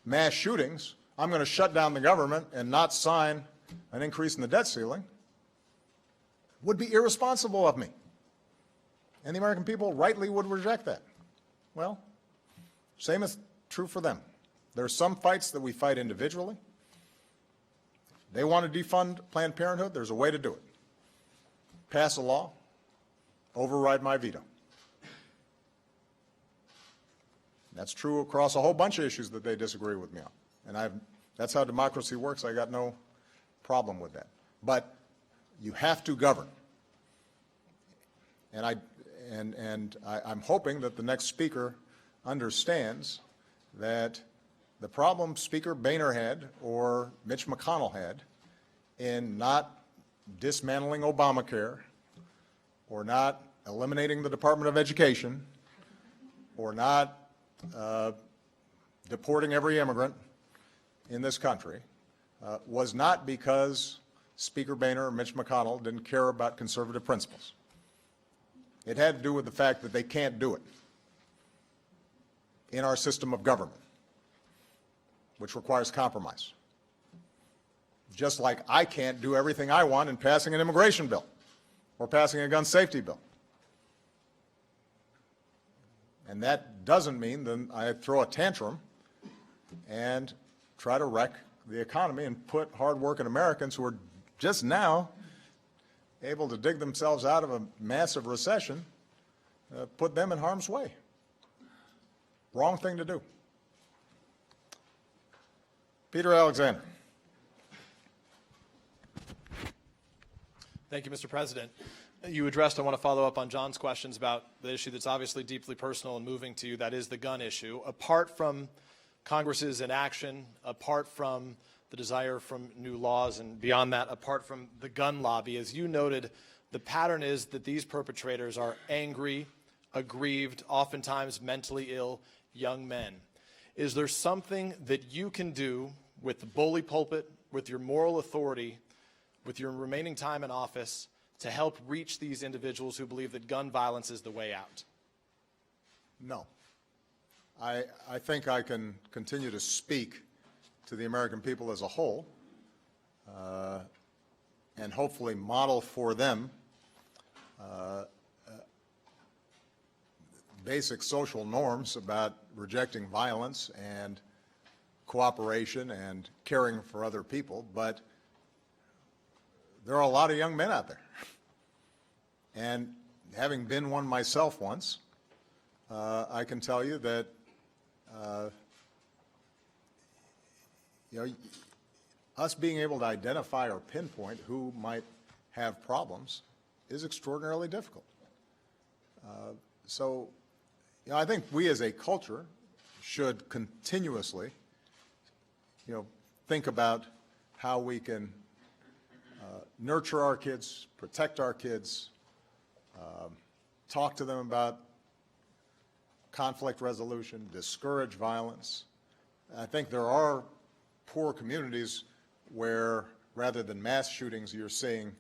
A: mass shootings, I'm going to shut down the government and not sign an increase in the debt ceiling would be irresponsible of me. And the American people rightly would reject that. Well, same is true for them. There are some fights that we fight individually. They want to defund Planned Parenthood. There's a way to do it. Pass a law, override my veto. That's true across a whole bunch of issues that they disagree with me on. And that's how democracy works. I got no problem with that. But you have to govern. And I'm hoping that the next speaker understands that the problem Speaker Boehner had or Mitch McConnell had in not dismantling Obamacare or not eliminating the Department of Education or not deporting every immigrant in this country was not because Speaker Boehner or Mitch McConnell didn't care about conservative principles. It had to do with the fact that they can't do it in our system of government, which requires compromise. Just like I can't do everything I want in passing an immigration bill or passing a gun safety bill. And that doesn't mean that I throw a tantrum and try to wreck the economy and put hardworking Americans who are just now able to dig themselves out of a massive recession, put them in harm's way. Wrong thing to do. Peter Alexander.
G: Thank you, Mr. President. You addressed, I want to follow up on John's questions about the issue that's obviously deeply personal and moving to you, that is the gun issue. Apart from Congress's inaction, apart from the desire from new laws, and beyond that, apart from the gun lobby, as you noted, the pattern is that these perpetrators are angry, aggrieved, oftentimes mentally ill young men. Is there something that you can do with the bully pulpit, with your moral authority, with your remaining time in office, to help reach these individuals who believe that gun violence is the way out?
A: No. I think I can continue to speak to the American people as a whole and hopefully model for them basic social norms about rejecting violence and cooperation and caring for other people, but there are a lot of young men out there. And having been one myself once, I can tell you that us being able to identify or pinpoint who might have problems is extraordinarily difficult. So I think we as a culture should continuously think about how we can nurture our kids, protect our kids, talk to them about conflict resolution, discourage violence. I think there are poor communities where, rather than mass shootings, you're seeing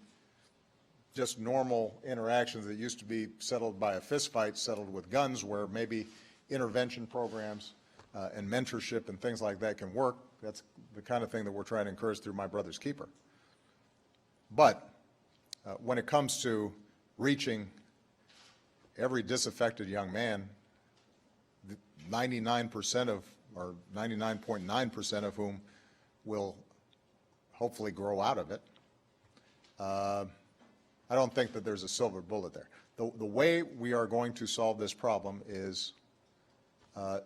A: just normal interactions that used to be settled by a fist fight, settled with guns, where maybe intervention programs and mentorship and things like that can work. That's the kind of thing that we're trying to encourage through My Brother's Keeper. But when it comes to reaching every disaffected young man, 99% of, or 99.9% of whom will hopefully grow out of it, I don't think that there's a silver bullet there. The way we are going to solve this problem is that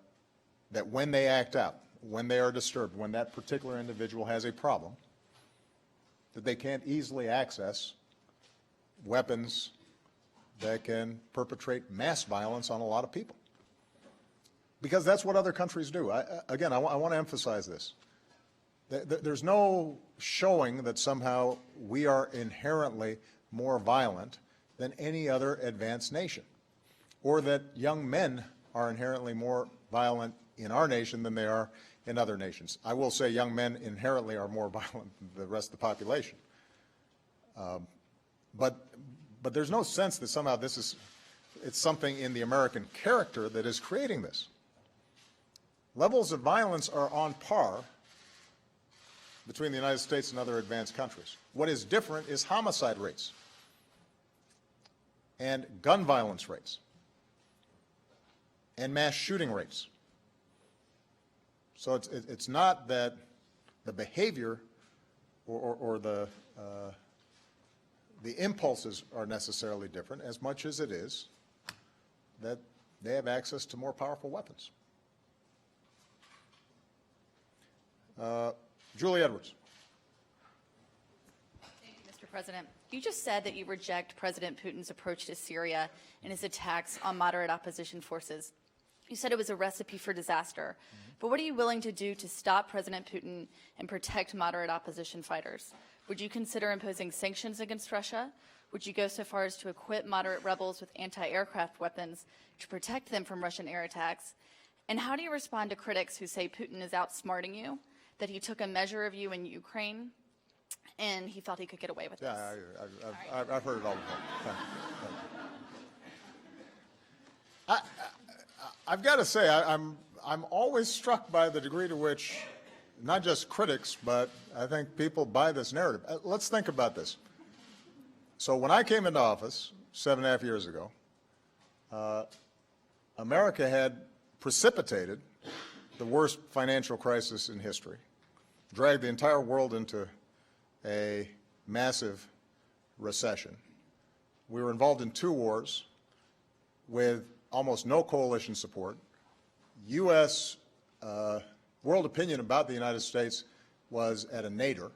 A: when they act out, when they are disturbed, when that particular individual has a problem, that they can't easily access weapons that can perpetrate mass violence on a lot of people. Because that's what other countries do. Again, I want to emphasize this. There's no showing that somehow we are inherently more violent than any other advanced nation, or that young men are inherently more violent in our nation than they are in other nations. I will say young men inherently are more violent than the rest of the population. But there's no sense that somehow it's something in the American character that is creating this. Levels of violence are on par between the United States and other advanced countries. What is different is homicide rates and gun violence rates and mass shooting rates. So it's not that the behavior or the impulses are necessarily different as much as it is that they have access to more powerful weapons. Julie Edwards.
H: Thank you, Mr. President. You just said that you reject President Putin's approach to Syria and his attacks on moderate opposition forces. You said it was a recipe for disaster. But what are you willing to do to stop President Putin and protect moderate opposition fighters? Would you consider imposing sanctions against Russia? Would you go so far as to equip moderate rebels with anti-aircraft weapons to protect them from Russian air attacks? And how do you respond to critics who say Putin is outsmarting you, that he took a measure of you in Ukraine, and he felt he could get away with this?
A: Yeah, I've heard it all before. I've got to say, I'm always struck by the degree to which not just critics, but I think people buy this narrative. Let's think about this. So when I came into office 7.5 years ago, America had precipitated the worst financial crisis in history, dragged the entire world into a massive recession. We were involved in 2 wars with almost no coalition support. U.S. World opinion about the United States was at a nadir.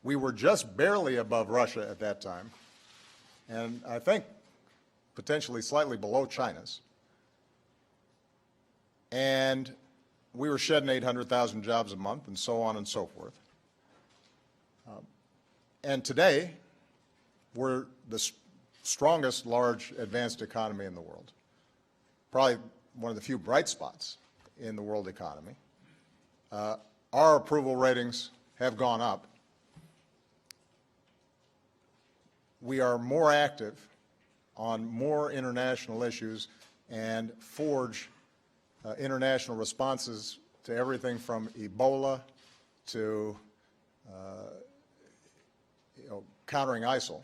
A: We were just barely above Russia at that time, and I think potentially slightly below China's. And we were shedding 800,000 jobs a month and so on and so forth. And today, we're the strongest large advanced economy in the world. Probably one of the few bright spots in the world economy. Our approval ratings have gone up. We are more active on more international issues and forge international responses to everything from Ebola to countering ISIL.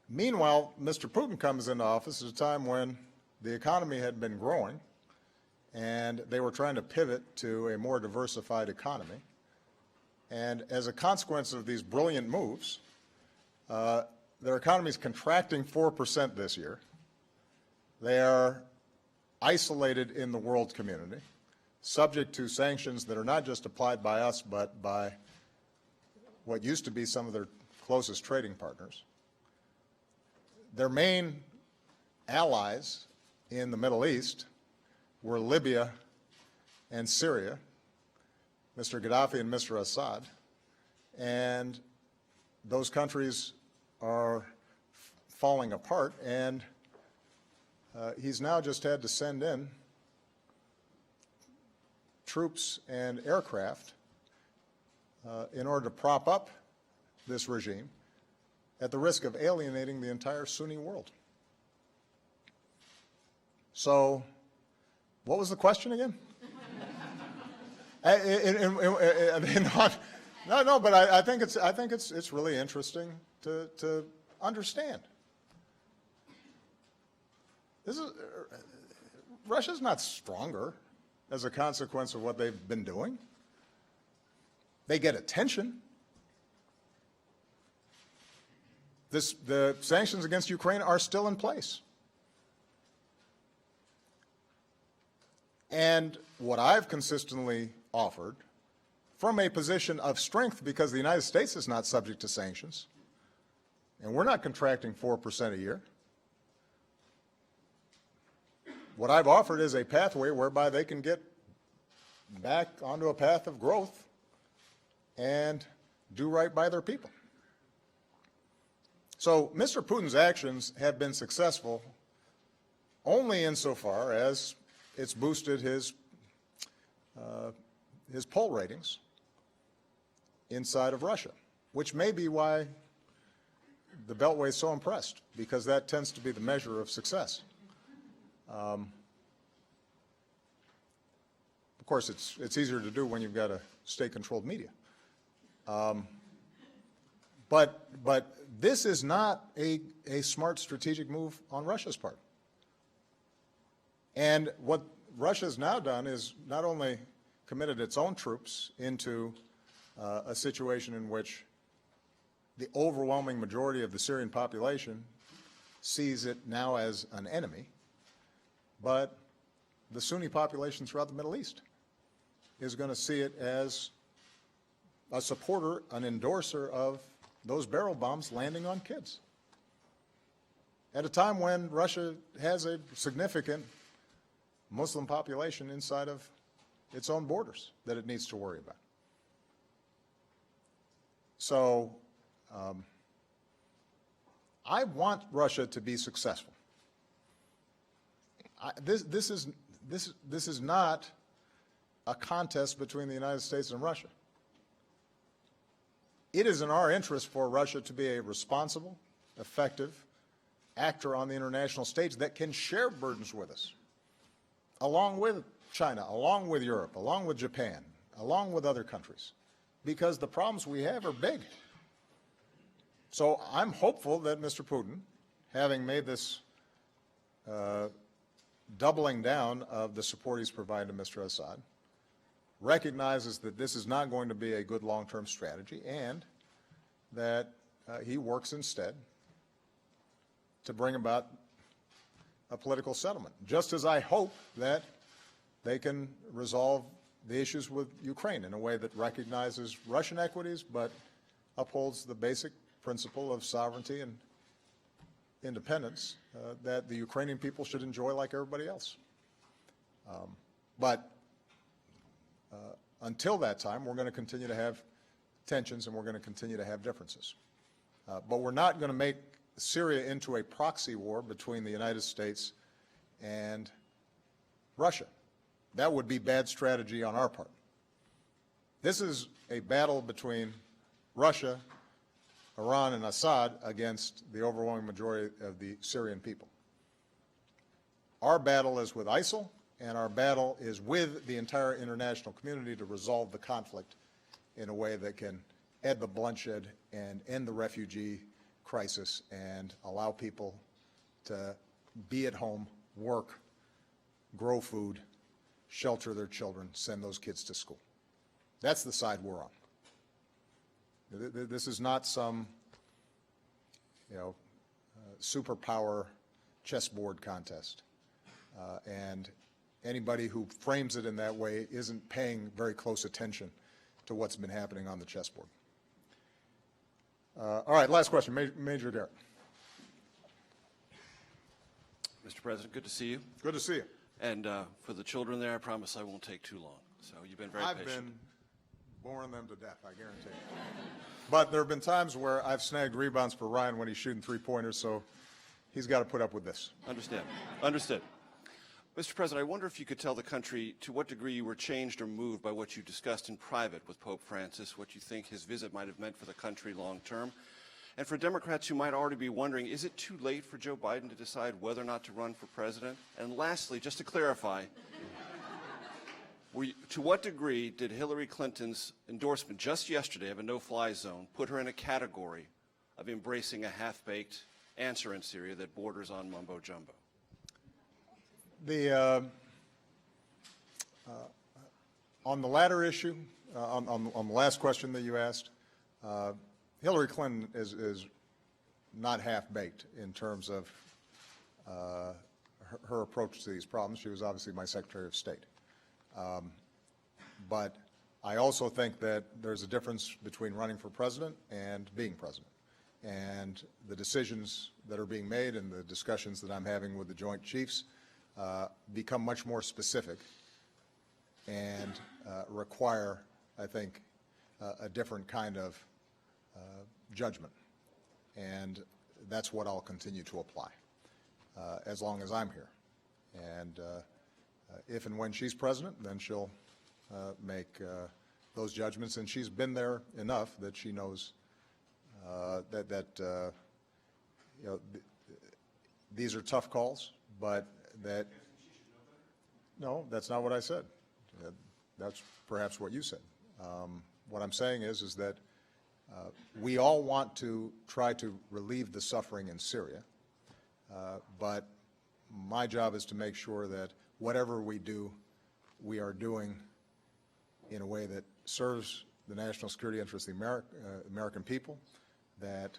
A: Meanwhile, Mr. Putin comes into office at a time when the economy had been growing and they were trying to pivot to a more diversified economy. And as a consequence of these brilliant moves, their economy is contracting 4% this year. They are isolated in the world community, subject to sanctions that are not just applied by us, but by what used to be some of their closest trading partners. Their main allies in the Middle East were Libya and Syria, Mr. Gaddafi and Mr. Assad, and those countries are falling apart, and he's now just had to send in troops and aircraft in order to prop up this regime at the risk of alienating the entire Sunni world. So, what was the question again? No, but I think it's really interesting to understand. Russia's not stronger as a consequence of what they've been doing. They get attention. The sanctions against Ukraine are still in place. And what I've consistently offered, from a position of strength, because the United States is not subject to sanctions, and we're not contracting 4% a year, what I've offered is a pathway whereby they can get back onto a path of growth and do right by their people. So Mr. Putin's actions have been successful only insofar as it's boosted his his poll ratings inside of Russia, which may be why the Beltway is so impressed, because that tends to be the measure of success. Of course, it's easier to do when you've got a state-controlled media. But this is not a smart strategic move on Russia's part. And what Russia's now done is not only committed its own troops into a situation in which the overwhelming majority of the Syrian population sees it now as an enemy, but the Sunni population throughout the Middle East is going to see it as a supporter, an endorser of those barrel bombs landing on kids. At a time when Russia has a significant Muslim population inside of its own borders that it needs to worry about. So I want Russia to be successful. This is not a contest between the United States and Russia. It is in our interest for Russia to be a responsible, effective actor on the international stage that can share burdens with us, along with China, along with Europe, along with Japan, along with other countries, because the problems we have are big. So I'm hopeful that Mr. Putin, having made this doubling down of the support he's provided to Mr. Assad, recognizes that this is not going to be a good long-term strategy, and that he works instead to bring about a political settlement, just as I hope that they can resolve the issues with Ukraine in a way that recognizes Russian equities but upholds the basic principle of sovereignty and independence that the Ukrainian people should enjoy like everybody else. But until that time, we're going to continue to have tensions and we're going to continue to have differences. But we're not going to make Syria into a proxy war between the United States and Russia. That would be bad strategy on our part. This is a battle between Russia, Iran, and Assad against the overwhelming majority of the Syrian people. Our battle is with ISIL, and our battle is with the entire international community to resolve the conflict in a way that can end the bloodshed and end the refugee crisis and allow people to be at home, work, grow food, shelter their children, send those kids to school. That's the side we're on. This is not some, superpower chessboard contest. And anybody who frames it in that way isn't paying very close attention to what's been happening on the chessboard. All right, last question, Major Garrett.
I: Mr. President, good to see you.
A: Good to see you.
I: And for the children there, I promise I won't take too long. So you've been very patient.
A: I've been boring them to death, I guarantee you. But there have been times where I've snagged rebounds for Ryan when he's shooting three-pointers, so he's got to put up with this.
I: Understand. Understood. Mr. President, I wonder if you could tell the country to what degree you were changed or moved by what you discussed in private with Pope Francis, what you think his visit might have meant for the country long term. And for Democrats who might already be wondering, is it too late for Joe Biden to decide whether or not to run for president? And lastly, just to clarify, to what degree did Hillary Clinton's endorsement just yesterday of a no-fly zone put her in a category of embracing a half-baked answer in Syria that borders on mumbo-jumbo?
A: On the latter issue, on the last question that you asked, Hillary Clinton is not half-baked in terms of her approach to these problems. She was obviously my Secretary of State. But I also think that there's a difference between running for president and being president. And the decisions that are being made and the discussions that I'm having with the Joint Chiefs become much more specific and require, I think, a different kind of judgment. And that's what I'll continue to apply as long as I'm here. And if and when she's president, then she'll make those judgments, and she's been there enough that she knows that you know, these are tough calls, but that, no, that's not what I said. That's perhaps what you said. What I'm saying is that we all want to try to relieve the suffering in Syria, but my job is to make sure that whatever we do, we are doing in a way that serves the national security interests of the American people, that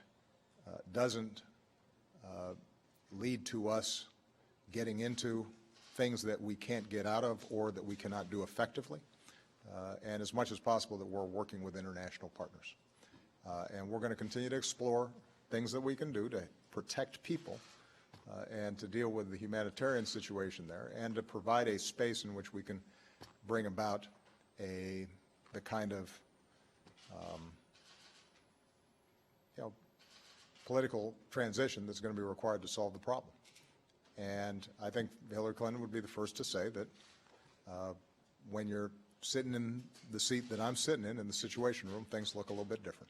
A: doesn't lead to us getting into things that we can't get out of or that we cannot do effectively, and as much as possible that we're working with international partners. And we're going to continue to explore things that we can do to protect people and to deal with the humanitarian situation there, and to provide a space in which we can bring about the kind of political transition that's going to be required to solve the problem. And I think Hillary Clinton would be the first to say that when you're sitting in the seat that I'm sitting in the Situation Room, things look a little bit different.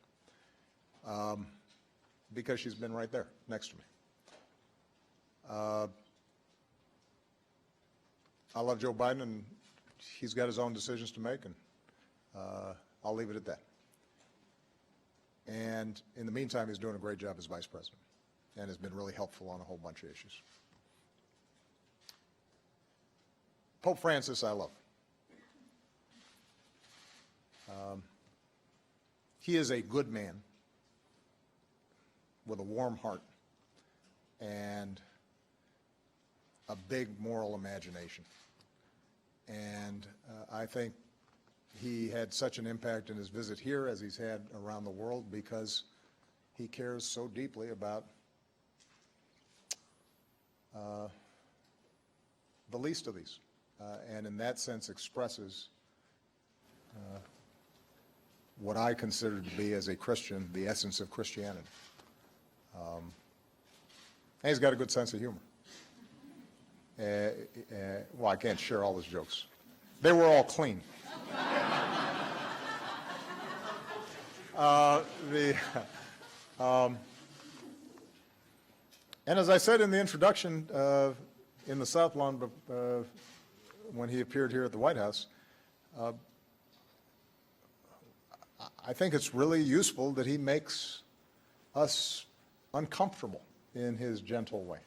A: Because she's been right there next to me. I love Joe Biden, and he's got his own decisions to make, and I'll leave it at that. And in the meantime, he's doing a great job as vice president and has been really helpful on a whole bunch of issues. Pope Francis, I love. He is a good man with a warm heart and a big moral imagination. And I think he had such an impact in his visit here as he's had around the world because he cares so deeply about the least of these, and in that sense expresses what I consider to be, as a Christian, the essence of Christianity. And he's got a good sense of humor. Well, I can't share all his jokes. They were all clean. And as I said in the introduction in the South Lawn when he appeared here at the White House, I think it's really useful that he makes us uncomfortable in his gentle way,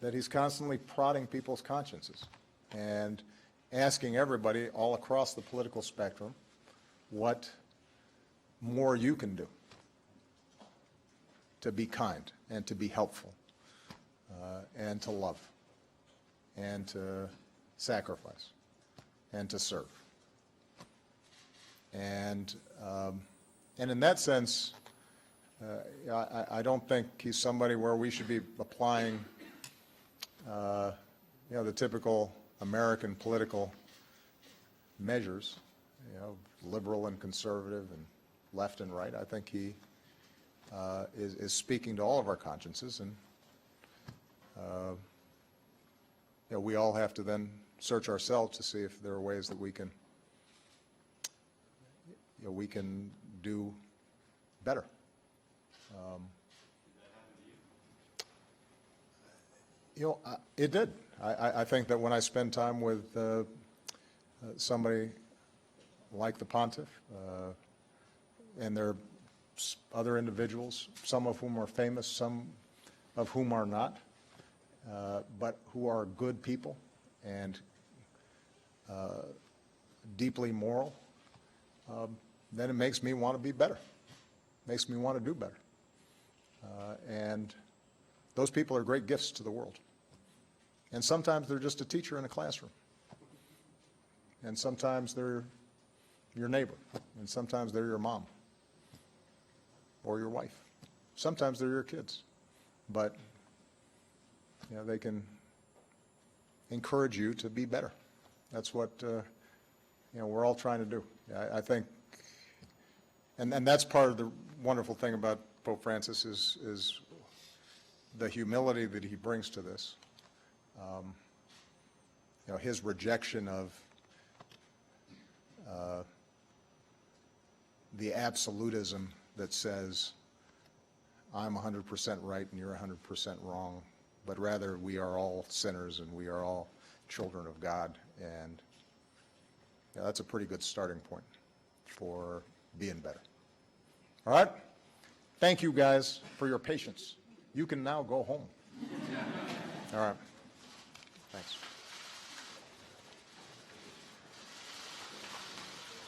A: that he's constantly prodding people's consciences and asking everybody all across the political spectrum what more you can do to be kind and to be helpful and to love and to sacrifice and to serve. And in that sense, I don't think he's somebody where we should be applying the typical American political measures, liberal and conservative and left and right. I think he is speaking to all of our consciences, and we all have to then search ourselves to see if there are ways that we can do better. It did. I think that when I spend time with somebody like the Pontiff, and there are other individuals, some of whom are famous, some of whom are not, but who are good people and deeply moral, then it makes me want to be better, makes me want to do better. And those people are great gifts to the world. And sometimes they're just a teacher in a classroom. And sometimes they're your neighbor. And sometimes they're your mom or your wife. Sometimes they're your kids. But they can encourage you to be better. That's what we're all trying to do. I think, and that's part of the wonderful thing about Pope Francis is the humility that he brings to this. His rejection of the absolutism that says, I'm 100% right and you're 100% wrong, but rather we are all sinners and we are all children of God. And yeah, that's a pretty good starting point for being better. All right? Thank you guys for your patience. You can now go home. All right. Thanks.